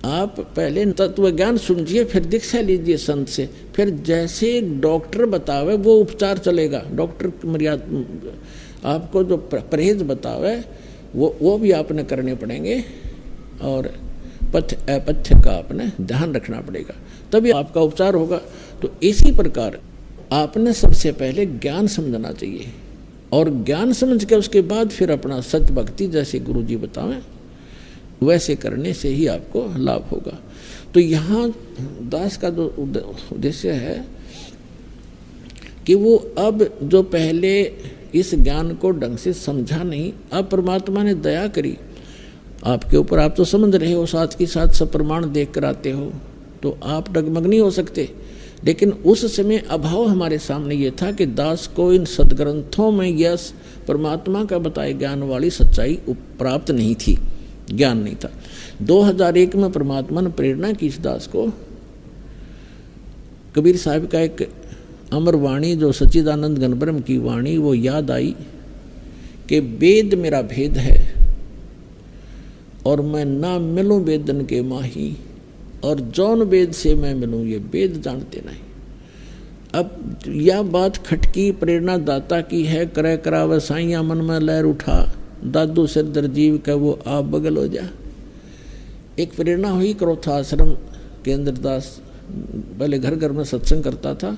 आप पहले तत्व ज्ञान सुनिए, फिर दीक्षा लीजिए संत से, फिर जैसे डॉक्टर बतावे वो उपचार चलेगा। डॉक्टर मर्यादा आपको जो परहेज बतावे वो भी आपने करने पड़ेंगे और पथ्य अपथ्य का आपने ध्यान रखना पड़ेगा, तभी आपका उपचार होगा। तो इसी प्रकार आपने सबसे पहले ज्ञान समझना चाहिए और ज्ञान समझ के उसके बाद फिर अपना सत्य भक्ति जैसे गुरु जी बतावें वैसे करने से ही आपको लाभ होगा। तो यहाँ दास का जो उद्देश्य है कि वो अब जो पहले इस ज्ञान को ढंग से समझा नहीं, अब परमात्मा ने दया करी आपके ऊपर, आप तो समझ रहे हो, साथ के साथ सब प्रमाण देख कर आते हो, तो आप डगमग नहीं हो सकते। लेकिन उस समय अभाव हमारे सामने ये था कि दास को इन सदग्रंथों में यस परमात्मा का बताए ज्ञान वाली सच्चाई प्राप्त नहीं थी, ज्ञान नहीं था। 2001 में परमात्मा ने प्रेरणा की इस दास को, कबीर साहब का एक अमर वाणी जो सच्चिदानंद घन ब्रह्म की वाणी वो याद आई कि वेद मेरा भेद है और मैं ना मिलूं वेदन के माही, और जौन वेद से मैं मिलूं ये वेद जानते नहीं। अब यह बात खटकी प्रेरणा दाता की है, करे करावे साइया मन में लहर उठा, दादू सिर दरजीव का वो आप बगल हो जा। एक प्रेरणा हुई क्रोथा आश्रम के अंदर दास पहले घर घर में सत्संग करता था,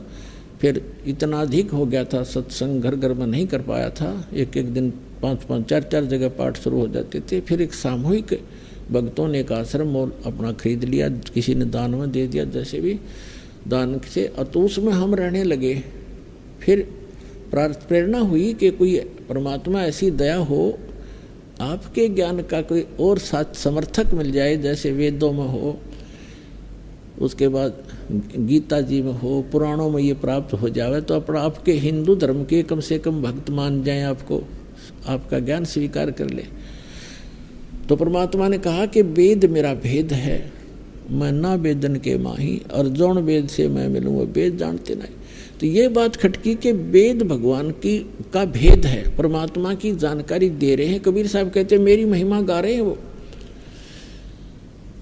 फिर इतना अधिक हो गया था सत्संग घर घर में नहीं कर पाया था, एक एक दिन 5-5 4-4 जगह पाठ शुरू हो जाते थे। फिर एक सामूहिक भक्तों ने एक आश्रम और अपना खरीद लिया, किसी ने दान में दे दिया, जैसे भी दान से, और तो उसमें हम रहने लगे। फिर प्रेरणा हुई कि कोई परमात्मा ऐसी दया हो, आपके ज्ञान का कोई और साथ समर्थक मिल जाए, जैसे वेदों में हो, उसके बाद गीता जी में हो, पुराणों में ये प्राप्त हो जावे, तो अपना आपके हिंदू धर्म के कम से कम भक्त मान जाएं, आपको आपका ज्ञान स्वीकार कर ले। तो परमात्मा ने कहा कि वेद मेरा भेद है, मैं ना वेदन के माही, और जौन वेद से मैं मिलूँ वो वेद जानते नहीं। तो ये बात खटकी कि वेद भगवान की का भेद है, परमात्मा की जानकारी दे रहे हैं। कबीर साहब कहते हैं मेरी महिमा गा रहे हैं वो।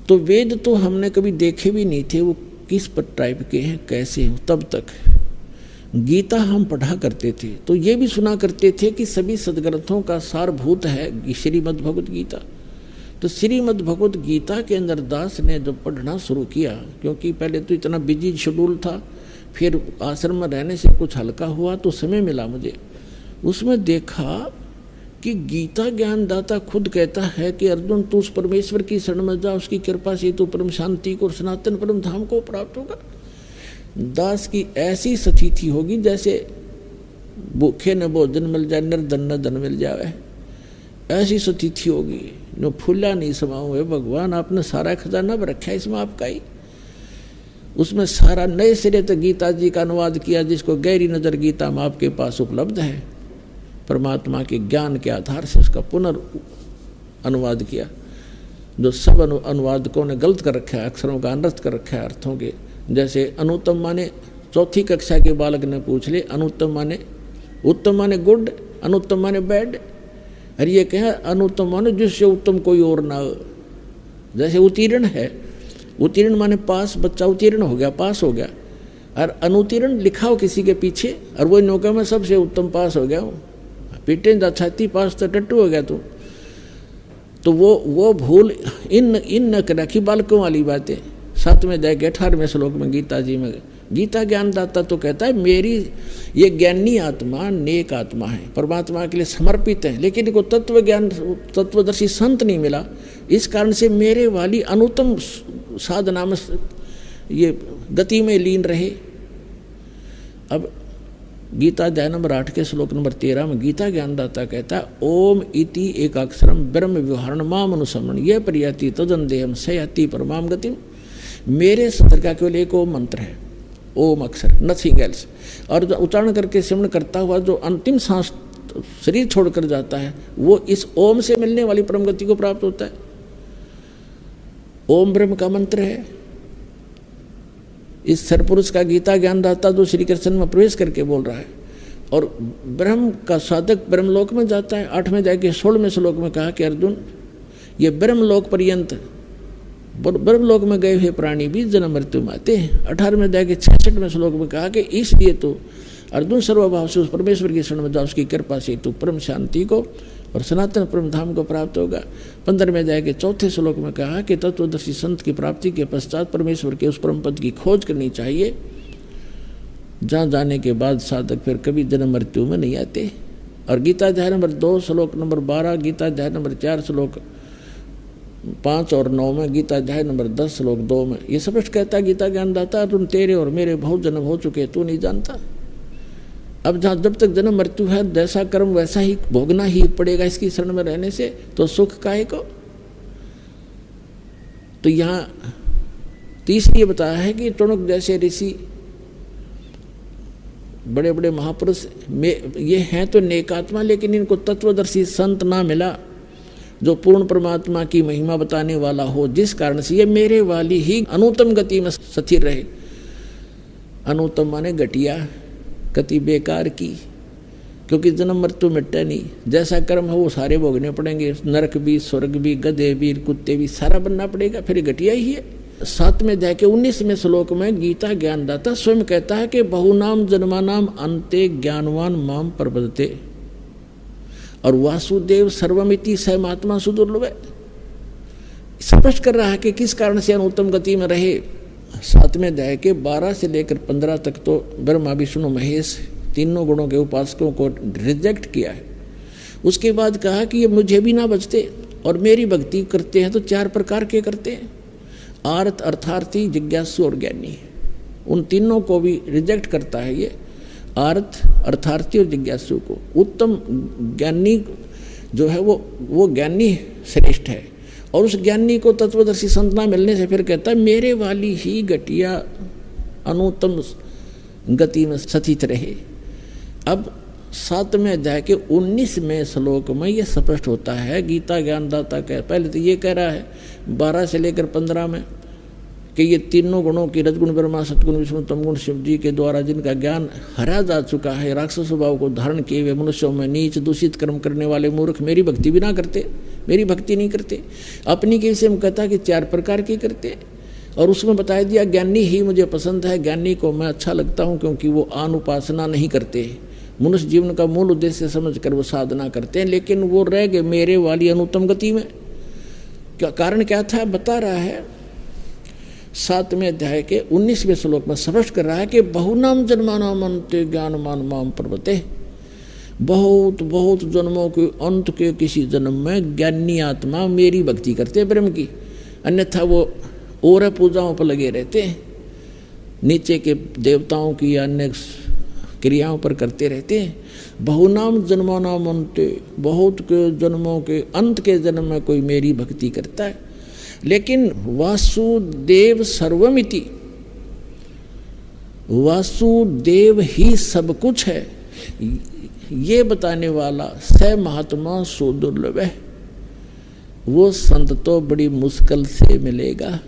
तो वेद तो हमने कभी देखे भी नहीं थे, वो किस पर टाइप के हैं, कैसे हैं। तब तक गीता हम पढ़ा करते थे, तो ये भी सुना करते थे कि सभी सदग्रंथों का सारभूत है श्रीमद् भगवत गीता। तो श्रीमद् भगवत गीता के अंदर दास ने जब पढ़ना शुरू किया, क्योंकि पहले तो इतना बिजी शेड्यूल था, फिर आश्रम में रहने से कुछ हल्का हुआ तो समय मिला मुझे, उसमें देखा कि गीता ज्ञानदाता खुद कहता है कि अर्जुन तू उस परमेश्वर की शरण में जा, उसकी कृपा से तू परम शांति को और सनातन परम धाम को प्राप्त होगा। दास की ऐसी स्थिति होगी जैसे भूखे न भोजन मिल जाए, निर्धन न धन मिल जाए, ऐसी स्थिति होगी। जो फूला नहीं समाओ है भगवान, आपने सारा खजाना रखा है इसमें आपका ही। उसमें सारा नए सिरे तक गीता जी का अनुवाद किया, जिसको गहरी नजर गीता में आपके पास उपलब्ध है, परमात्मा के ज्ञान के आधार से उसका पुनर्अनुवाद किया। जो सब अनुवादकों ने गलत कर रखा है, अक्षरों का अनर्थ कर रखा है अर्थों के। जैसे अनुत्तम माने चौथी कक्षा के बालक ने पूछ ले, अनुत्तम माने उत्तम माने गुड, अनुत्तम माने बैड, और ये कहें अनुत्तम माने जिससे उत्तम कोई और ना हो। जैसे उत्तीर्ण है, उत्तीर्ण माने पास, बच्चा उत्तीर्ण हो गया, पास हो गया, और अनुत्तीर्ण लिखा हो किसी के पीछे, और वो नौका में सबसे उत्तम पास हो गया, पीटे जा छाती पास तो टट्टू हो गया तू। तो वो भूल इन न रखी बालकों वाली बातें। 7वें अध्याय के 18वें श्लोक में गीता जी में गीता ज्ञानदाता तो कहता है मेरी ये ज्ञानी आत्मा नेक आत्मा है, परमात्मा के लिए समर्पित है, लेकिन इनको तत्व ज्ञान तत्वदर्शी संत नहीं मिला, इस कारण से मेरे वाली अनुत्तम साधना में ये गति में लीन रहे। अब गीता अध्याय नंबर 8 के श्लोक नंबर 13 में गीता ज्ञानदाता कहता है ओम इति एकाक्षरम ब्रह्म व्यवहारण माम अनुसमण ये प्रयाति तदन देहम सयाति परमाम गतिम। मेरे सत्र का केवल एक ओम मंत्र है, ओम अक्षर, नथिंग एल्स। और जो उच्चारण करके सिमरण करता हुआ जो अंतिम सांस शरीर छोड़कर जाता है, वो इस ओम से मिलने वाली परम गति को प्राप्त होता है। ओम ब्रह्म का मंत्र है। इस सरपुरुष का गीता ज्ञानदाता जो श्री कृष्ण में प्रवेश करके बोल रहा है, और ब्रह्म का साधक ब्रह्मलोक में जाता है। 8वें अध्याय के 16वें श्लोक में कहा कि अर्जुन ये ब्रह्मलोक पर्यंत, ब्रह्मलोक में गए हुए प्राणी भी जन्म मृत्यु में आते हैं। 18वें अध्याय के 66वें श्लोक में कहा कि इसलिए तो अर्जुन सर्वभाव से उस परमेश्वर की शरण में जाओ, उसकी कृपा से तू परम शांति को और सनातन परम धाम को प्राप्त होगा। 15वें अध्याय के 4थे श्लोक में कहा कि तत्वदर्शी संत की प्राप्ति के पश्चात परमेश्वर के उस परम पद की खोज करनी चाहिए, जहाँ जाने के बाद साधक फिर कभी जन्म मृत्यु में नहीं आते। और गीता अध्याय नंबर 2 श्लोक नंबर 12, गीता अध्याय नंबर 4 श्लोक 5 और 9 में, गीता अध्याय नंबर 10 श्लोक 2 में ये स्पष्ट कहता है गीता ज्ञानदाता तुम तेरे और मेरे बहुत जन्म हो चुके, तू नहीं जानता। अब जहाँ जब तक जन्म मृत्यु है, जैसा कर्म वैसा ही भोगना ही पड़ेगा इसकी शरण में रहने से, तो सुख काहे को। तो यहाँ तीसरी बताया है कि टुणक जैसे ऋषि, बड़े बड़े महापुरुष में ये हैं तो नेकात्मा, लेकिन इनको तत्वदर्शी संत ना मिला जो पूर्ण परमात्मा की महिमा बताने वाला हो, जिस कारण से ये मेरे वाली ही अनुत्तम गति में स्थिर रहे। अनुत्तम माने घटिया गति, बेकार की, क्योंकि जन्म मृत्यु मिटता नहीं। जैसा कर्म हो वो सारे भोगने पड़ेंगे, नरक भी, स्वर्ग भी, गधे भी, कुत्ते भी, सारा बनना पड़ेगा, फिर घटिया ही है। 7वें अध्याय के 19वें श्लोक में गीता ज्ञानदाता स्वयं कहता है कि बहुनाम जन्मानाम अन्ते ज्ञानवान माम प्रपद्यते, और वासुदेव सर्वमिति सहमात्मा सुदुर्लभ। स्पष्ट कर रहा है कि किस कारण से अनुत्तम गति में रहे। 7वें अध्याय के 12 से लेकर 15 तक तो ब्रह्मा विष्णु महेश तीनों गुणों के उपासकों को रिजेक्ट किया है। उसके बाद कहा कि ये मुझे भी ना बचते और मेरी भक्ति करते हैं तो 4 प्रकार के करते हैं, आर्त, अर्थार्थी, जिज्ञासु और ज्ञानी। उन तीनों को भी रिजेक्ट करता है ये, आर्त, अर्थार्थी और जिज्ञासु को। उत्तम ज्ञानी जो है वो ज्ञानी श्रेष्ठ है, और उस ज्ञानी को तत्वदर्शी संत ना मिलने से फिर कहता है मेरे वाली ही घटिया अनुत्तम गति में स्थित रहे। अब 7वें अध्याय के 19वें श्लोक में ये स्पष्ट होता है, गीता ज्ञानदाता कह, पहले तो ये कह रहा है 12 से लेकर 15 में कि ये तीनों गुणों की, रजगुण ब्रह्मा, सतगुण विष्णु, तमगुण शिव जी के द्वारा जिनका ज्ञान हरा जा चुका है, राक्षस स्वभाव को धारण किए हुए मनुष्यों में नीच दूषित कर्म करने वाले मूर्ख मेरी भक्ति भी ना करते, मेरी भक्ति नहीं करते। अपनी के विषय में कहता कि 4 प्रकार की करते, और उसमें बताया दिया ज्ञानी ही मुझे पसंद है, ज्ञानी को मैं अच्छा लगता हूँ क्योंकि वो आन उपासना नहीं करते, मनुष्य जीवन का मूल उद्देश्य समझकर वो साधना करते हैं, लेकिन वो रह गए मेरे वाली अनुत्तम गति में। क्या कारण क्या था बता रहा है 7वें अध्याय के 19वें श्लोक में स्पष्ट कर रहा है कि बहुनाम जन्मानाम अन्ते ज्ञानमान माम प्रवर्ते, बहुत बहुत जन्मों के अंत के किसी जन्म में ज्ञानी आत्मा मेरी भक्ति करते ब्रह्म की, अन्यथा वो और पूजाओं पर लगे रहते हैं, नीचे के देवताओं की या अन्य क्रियाओं पर करते रहते हैं। बहुनाम जन्मानाम अन्ते, बहुत के जन्मों के अंत के जन्म में कोई मेरी भक्ति करता है, लेकिन वासुदेव सर्वमिति, वासुदेव ही सब कुछ है, ये बताने वाला स महात्मा सो दुर्लभ है, वो संत तो बड़ी मुश्किल से मिलेगा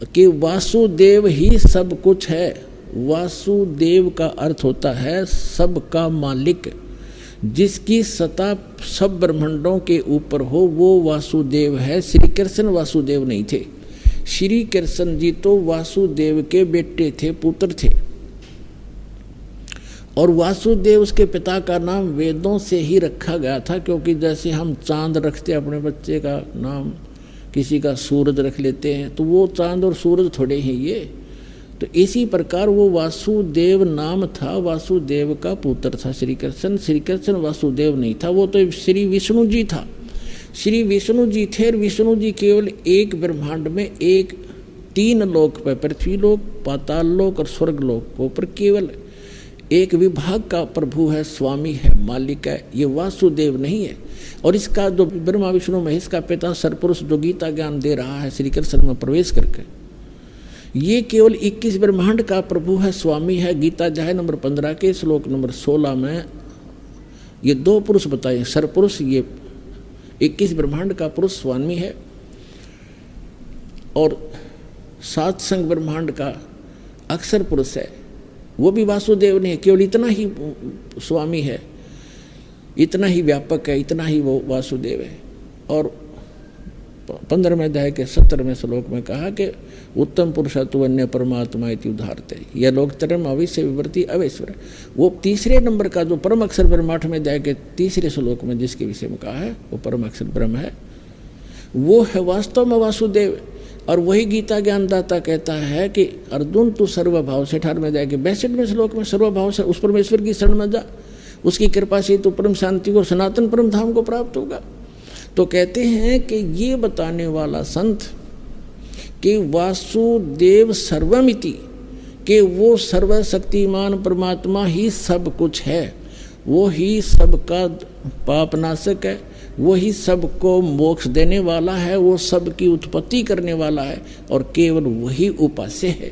कि वासुदेव ही सब कुछ है। वासुदेव का अर्थ होता है सबका मालिक, जिसकी सत्ता सब ब्रह्मांडों के ऊपर हो, वो वासुदेव है। श्री कृष्ण वासुदेव नहीं थे, श्री कृष्ण जी तो वासुदेव के बेटे थे, पुत्र थे, और वासुदेव उसके पिता का नाम वेदों से ही रखा गया था, क्योंकि जैसे हम चांद रखते अपने बच्चे का नाम, किसी का सूरज रख लेते हैं, तो वो चांद और सूरज थोड़े ही ये, तो इसी प्रकार वो वासुदेव नाम था, वासुदेव का पुत्र था श्री कृष्ण। श्री कृष्ण वासुदेव नहीं था, वो तो श्री विष्णु जी था, श्री विष्णु जी थे। और विष्णु जी केवल एक ब्रह्मांड में 3 लोक पर, पृथ्वी लोक, पाताल लोक और स्वर्ग लोक पर केवल एक विभाग का प्रभु है, स्वामी है, मालिक है, ये वासुदेव नहीं है। और इसका जो ब्रह्मा विष्णु महेश का पिता सरपुरुष जो गीता ज्ञान दे रहा है श्री कृष्ण में प्रवेश करके, ये केवल 21 ब्रह्मांड का प्रभु है, स्वामी है। गीता अध्याय नंबर 15 के श्लोक नंबर 16 में ये 2 पुरुष बताए, सरपुरुष ये 21 ब्रह्मांड का पुरुष स्वामी है, और 7 संग ब्रह्मांड का अक्षर पुरुष है, वो भी वासुदेव नहीं है, केवल इतना ही स्वामी है, इतना ही व्यापक है, इतना ही वो वासुदेव है। और 15वें अध्याय के 17वें श्लोक में कहा कि उत्तम पुरुषत्व अन्य परमात्मा इति उदाहरते, यह लोकतरम अविश्य विवर्ती अवेश्वर। वो 3रे नंबर का जो परम अक्षर ब्रह्म 8वें अध्याय के 3रे श्लोक में जिसके विषय में कहा है, वो परम अक्षर ब्रह्म है, वो है वास्तव में वासुदेव। और वही गीता ज्ञानदाता कहता है कि अर्जुन तू सर्वभाव से 18वें अध्याय के 62वें श्लोक में सर्वभाव से उस परमेश्वर की शरण में जा, उसकी कृपा से तो परम शांति को, सनातन परम धाम को प्राप्त होगा। तो कहते हैं कि ये बताने वाला संत कि वासुदेव सर्वमिति, कि वो सर्वशक्तिमान परमात्मा ही सब कुछ है, वो ही सबका पापनाशक है, वो ही सबको मोक्ष देने वाला है, वो सबकी उत्पत्ति करने वाला है, और केवल वही उपास्य है,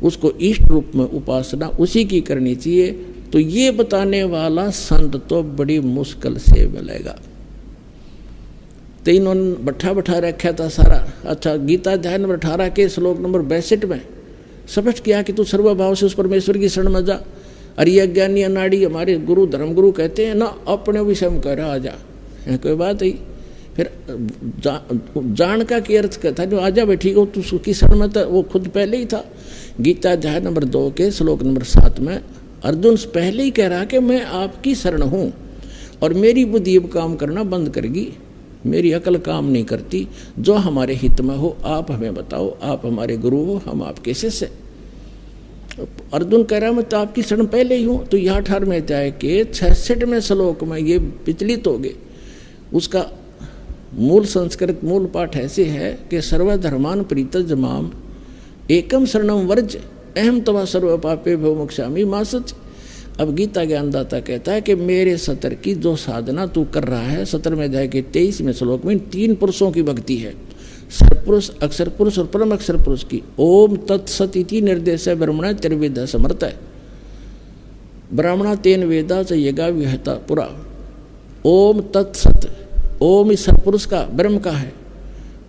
उसको इष्ट रूप में उपासना उसी की करनी चाहिए। तो ये बताने वाला संत तो बड़ी मुश्किल से मिलेगा। तो इन्होंने बैठा रखा था सारा। अच्छा, गीता अध्याय नंबर 18 के श्लोक नंबर 62 में स्पष्ट किया कि तू सर्वभाव से उस परमेश्वर की शरण में जा। अरे अज्ञानी अनाड़ी हमारे गुरु धर्मगुरु कहते हैं ना, अपने विषय में कह रहा आ जा, कोई बात ही। फिर जान का क्या अर्थ कहता है, जो आजा बैठी हो तू उसकी शरण में, था वो खुद पहले ही था। गीता अध्याय नंबर 2 के श्लोक नंबर 7 में अर्जुन पहले ही कह रहा कि मैं आपकी शरण हूँ, और मेरी बुद्धि अब काम करना बंद करेगी, मेरी अकल काम नहीं करती, जो हमारे हित में हो आप हमें बताओ, आप हमारे गुरु हो, हम आपके शिष्य। अर्जुन कह रहा मैं तो आपकी शरण पहले ही हूँ। तो यह 18वें अध्याय के 66वें श्लोक में ये विचलित हो गए, उसका मूल संस्कृत मूल पाठ ऐसे है कि सर्वधर्मान परित्यज्य माम एकम शरणम वर्ज अहम तवा सर्व पापे भो मोक्षामि मा सच। अब गीता ज्ञानदाता कहता है कि मेरे सतर की जो साधना तू कर रहा है, 17वें अध्याय के 23वें श्लोक में 3 पुरुषों की भक्ति है, सरपुरुष, अक्षर पुरुष और परम अक्षर पुरुष की। ओम तत्सत इति निर्देश है ब्रह्मणा त्रिवेद समर्थ है। ब्राह्मणा तेन वेदा च यज्ञा विहता पुरा। ओम तत्सत, ओम इस सरपुरुष का ब्रह्म का है,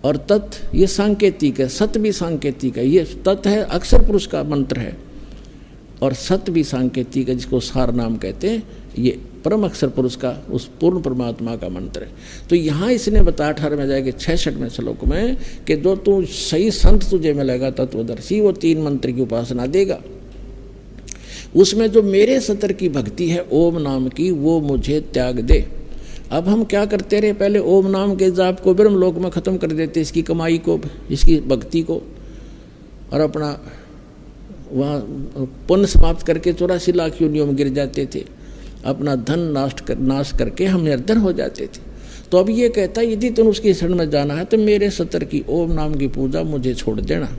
और तत् ये सांकेतिक है, सत भी सांकेतिक है। ये तत् है अक्षर पुरुष का मंत्र है, और सत भी सांकेतिक है जिसको सार नाम कहते हैं। ये परम अक्षर पुरुष का, उस पूर्ण परमात्मा का मंत्र है। तो यहाँ इसने बताया 18वें अध्याय के 66वें श्लोक में कि जो तू सही संत तुझे मिलेगा तत्वदर्शी, वो 3 मंत्र की उपासना देगा। उसमें जो मेरे सतर की भक्ति है ओम नाम की, वो मुझे त्याग दे। अब हम क्या करते रहे, पहले ओम नाम के जाप को ब्रह्म लोक में ख़त्म कर देते, इसकी कमाई को, इसकी भक्ति को, और अपना वहाँ पुण्य समाप्त करके 84 लाख योनियों में गिर जाते थे, अपना धन नाश करके हम निर्धन हो जाते थे। तो अब ये कहता है यदि तुम उसकी शरण में जाना है तो मेरे सतर की ओम नाम की पूजा मुझे छोड़ देना,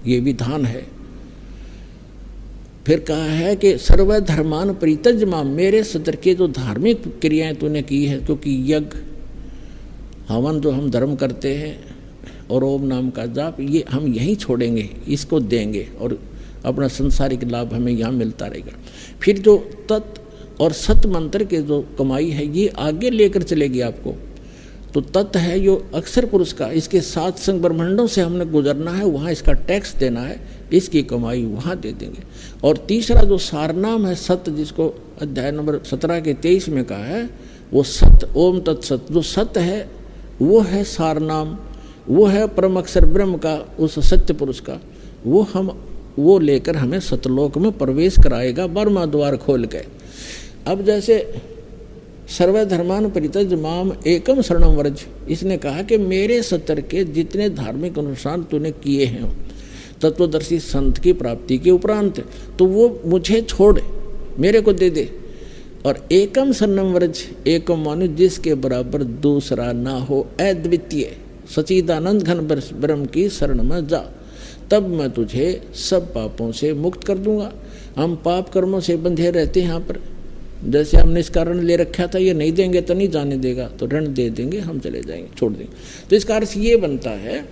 ये विधान है। फिर कहा है कि सर्वधर्मान परित्यज्य माम, मेरे सतर के जो धार्मिक क्रियाएं तूने की है, क्योंकि यज्ञ हवन जो हम धर्म करते हैं और ओम नाम का जाप, ये हम यहीं छोड़ेंगे, इसको देंगे और अपना संसारिक लाभ हमें यहाँ मिलता रहेगा। फिर जो तत् और सत मंत्र के जो कमाई है ये आगे लेकर चलेगी आपको। तो तत् है जो अक्षर पुरुष का, इसके 7 संग ब्रह्मांडों से हमने गुजरना है, वहाँ इसका टैक्स देना है, इसकी कमाई वहाँ दे देंगे। और तीसरा जो सारनाम है सत, जिसको अध्याय नंबर 17 के 23 में कहा है, वो सत, ओम तत्सत, जो सत है वो है सारनाम, वो है परम अक्षर ब्रह्म का, उस सत्य पुरुष का। वो लेकर हमें सतलोक में प्रवेश कराएगा 12वां द्वार खोल के। अब जैसे सर्वधर्मान परित्यज्य माम एकम शरणम व्रज, इसने कहा कि मेरे सतर के जितने धार्मिक अनुष्ठान तूने किए हैं तत्वदर्शी संत की प्राप्ति के उपरांत, तो वो मुझे छोड़, मेरे को दे दे। और एकम शरणम व्रज, एकम मानो जिसके बराबर दूसरा ना हो, अद्वितीय सच्चिदानंद घन ब्रह्म की शरण में जा, तब मैं तुझे सब पापों से मुक्त कर दूंगा। हम पाप कर्मों से बंधे रहते हैं यहाँ पर, जैसे हमने इसका ऋण ले रखा था, ये नहीं देंगे तो नहीं जाने देगा, तो ऋण दे देंगे, हम चले जाएंगे, छोड़ देंगे। तो इसका अर्थ ये बनता है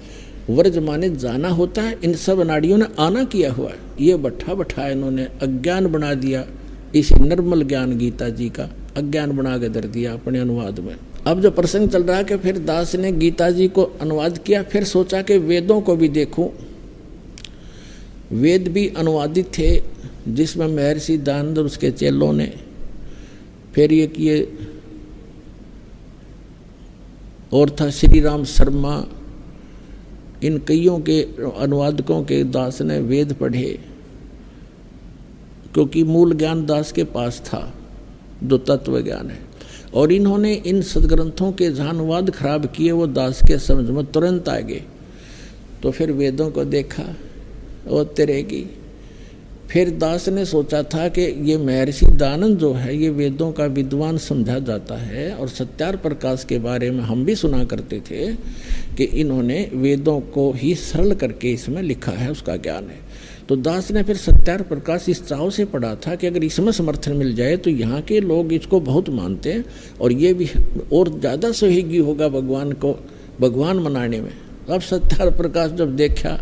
व्रज माने जाना होता है। इन सब नाड़ियों ने आना किया हुआ है, ये बैठा इन्होंने अज्ञान बना दिया, इस निर्मल ज्ञान गीता जी का अज्ञान बना के धर दिया अपने अनुवाद में। अब जो प्रसंग चल रहा है कि फिर दास ने गीता जी को अनुवाद किया, फिर सोचा कि वेदों को भी देखूं। वेद भी अनुवादित थे, जिसमें महर्षि दयानंद और उसके चेलों ने फिर ये किए, और था श्री राम शर्मा, इन कईयों के अनुवादकों के दास ने वेद पढ़े, क्योंकि मूल ज्ञान दास के पास था जो तत्व ज्ञान है। और इन्होंने इन सदग्रंथों के जहाँ अनुवाद खराब किए वो दास के समझ में तुरंत आ गए। तो फिर वेदों को देखा वो तेरे की। फिर दास ने सोचा था कि ये महर्षि दयानंद जो है ये वेदों का विद्वान समझा जाता है, और सत्यार प्रकाश के बारे में हम भी सुना करते थे कि इन्होंने वेदों को ही सरल करके इसमें लिखा है, उसका ज्ञान है। तो दास ने फिर सत्यार प्रकाश इस चाव से पढ़ा था कि अगर इसमें समर्थन मिल जाए तो यहाँ के लोग इसको बहुत मानते हैं, और ये भी और ज़्यादा सहयोगी होगा भगवान को भगवान मनाने में। अब सत्यार प्रकाश जब देखा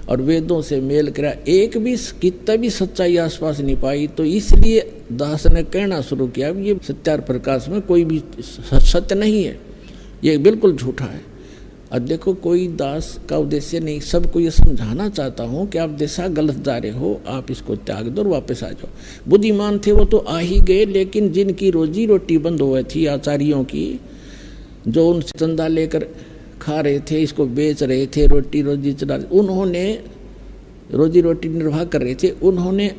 और वेदों से मेल करा, एक भी कितना भी सच्चाई आसपास नहीं पाई, तो इसलिए दास ने कहना शुरू किया ये सत्यार प्रकाश में कोई भी सत्य नहीं है, ये बिल्कुल झूठा है। अब देखो कोई दास का उद्देश्य नहीं, सबको ये समझाना चाहता हूँ कि आप दिशा गलत जा रहे हो, आप इसको त्याग दो और वापस आ जाओ। बुद्धिमान थे वो तो आ ही गए, लेकिन जिनकी रोजी रोटी बंद हुई थी आचार्यों की, जो उनसे चंदा लेकर खा रहे थे, इसको बेच रहे थे, रोटी रोजी चला, उन्होंने रोजी रोटी निर्वाह कर रहे थे, उन्होंने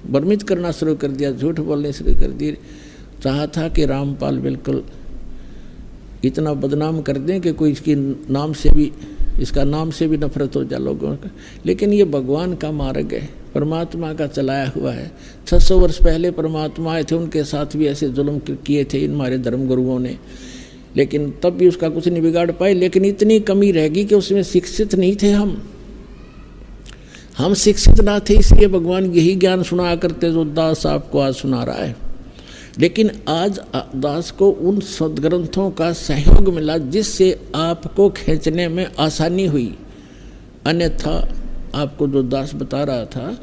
भ्रमित करना शुरू कर दिया, झूठ बोलने शुरू कर दिए। चाहा था कि रामपाल बिल्कुल इतना बदनाम कर दें कि कोई इसकी नाम से भी, इसका नाम से भी नफरत हो जाए लोगों का। लेकिन ये भगवान का मार्ग है, परमात्मा का चलाया हुआ है। 600 वर्ष पहले परमात्मा आए थे, उनके साथ भी ऐसे जुल्म किए थे इन हमारे धर्म गुरुओं ने। लेकिन तब भी उसका कुछ नहीं बिगाड़ पाए। लेकिन इतनी कमी रहेगी कि उसमें शिक्षित नहीं थे हम शिक्षित ना थे, इसलिए भगवान यही ज्ञान सुनाया करते जो दास आपको आज सुना रहा है। लेकिन आज दास को उन सद्ग्रंथों का सहयोग मिला जिससे आपको खींचने में आसानी हुई। अन्यथा आपको जो दास बता रहा था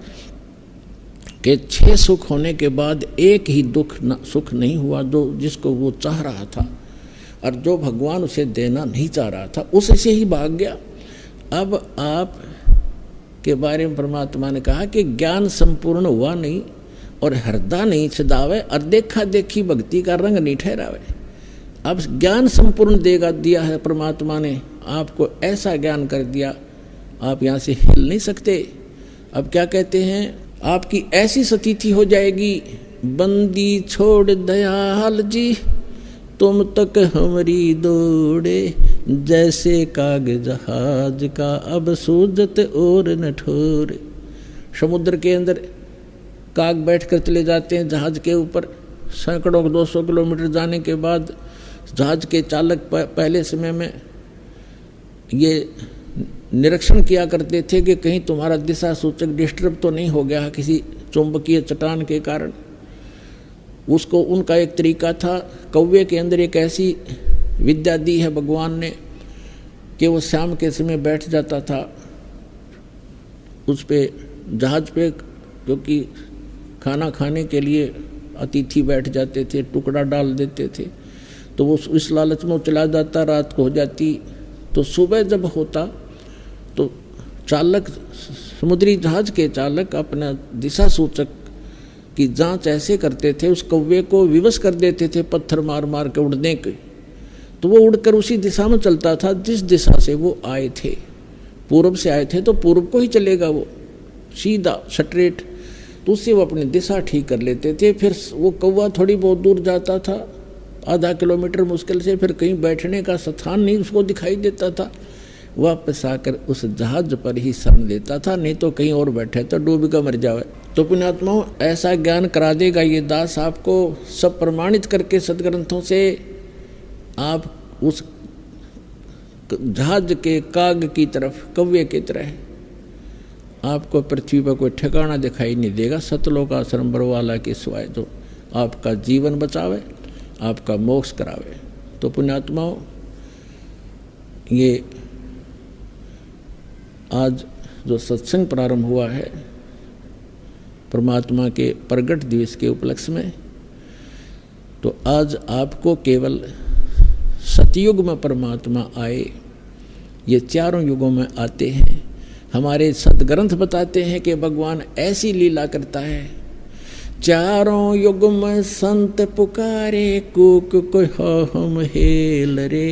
कि 6 सुख होने के बाद एक ही सुख नहीं हुआ जो जिसको वो चाह रहा था, और जो भगवान उसे देना नहीं चाह रहा था उससे ही भाग गया। अब आप के बारे में परमात्मा ने कहा कि ज्ञान संपूर्ण हुआ नहीं और हृदय नहीं छदावे, और देखा देखी भक्ति का रंग नहीं ठहरावे। अब ज्ञान संपूर्ण दिया है परमात्मा ने, आपको ऐसा ज्ञान कर दिया आप यहाँ से हिल नहीं सकते। अब क्या कहते हैं, आपकी ऐसी स्थिति हो जाएगी, बंदी छोड़ दयाल जी तुम तक हमारी दौड़े, जैसे काग जहाज का अब सूजत और न ठोरे। समुद्र के अंदर काग बैठकर चले जाते हैं जहाज के ऊपर, सैकड़ों 200 किलोमीटर जाने के बाद जहाज के चालक पहले समय में ये निरीक्षण किया करते थे कि कहीं तुम्हारा दिशा सूचक डिस्टर्ब तो नहीं हो गया किसी चुंबकीय चट्टान के कारण। उसको उनका एक तरीका था, कौवे के अंदर एक ऐसी विद्या दी है भगवान ने कि वो शाम के समय बैठ जाता था उस पे जहाज पे, क्योंकि खाना खाने के लिए अतिथि बैठ जाते थे, टुकड़ा डाल देते थे, तो वो इस लालच में चला जाता, रात को हो जाती। तो सुबह जब होता तो चालक, समुद्री जहाज के चालक अपना दिशा सूचक की जांच ऐसे करते थे, उस कौवे को विवश कर देते थे पत्थर मार मार के उड़ने के, तो वो उड़कर उसी दिशा में चलता था जिस दिशा से वो आए थे। पूर्व से आए थे तो पूर्व को ही चलेगा वो सीधा स्ट्रेट, तो उससे वो अपनी दिशा ठीक कर लेते थे। फिर वो कौवा थोड़ी बहुत दूर जाता था, आधा किलोमीटर मुश्किल से, फिर कहीं बैठने का स्थान नहीं उसको दिखाई देता था, वापस आकर उस जहाज पर ही शरण लेता था, नहीं तो कहीं और बैठे तो डूब कर मर जावे। तो पुण्यात्माओं, ऐसा ज्ञान करा देगा ये दास आपको, सब प्रमाणित करके सदग्रंथों से। आप उस जहाज के काग की तरफ, कौवे की तरह, आपको पृथ्वी पर कोई ठिकाना दिखाई नहीं देगा सतलोक आश्रम बरवाला के सिवाय, जो आपका जीवन बचावे, आपका मोक्ष करावे। तो पुण्यात्माओं, ये आज जो सत्संग प्रारंभ हुआ है परमात्मा के प्रगट दिवस के उपलक्ष्य में, तो आज आपको केवल सतयुग में परमात्मा आए, ये चारों युगों में आते हैं। हमारे सदग्रंथ बताते हैं कि भगवान ऐसी लीला करता है, चारों युग में संत पुकारे, कूक को हम हेल रे,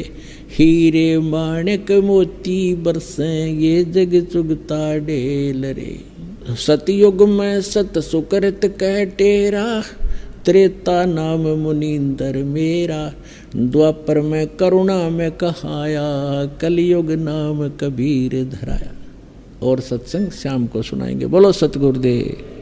हीरे माणिक मोती बरसे, ये जग चुगता डेल रे। सतयुग में सत सुकृत कह टेरा, त्रेता नाम मुनींदर मेरा, द्वापर में करुणा में कहाया, कलयुग नाम कबीर धराया। और सत्संग शाम को सुनाएंगे। बोलो सतगुरुदेव।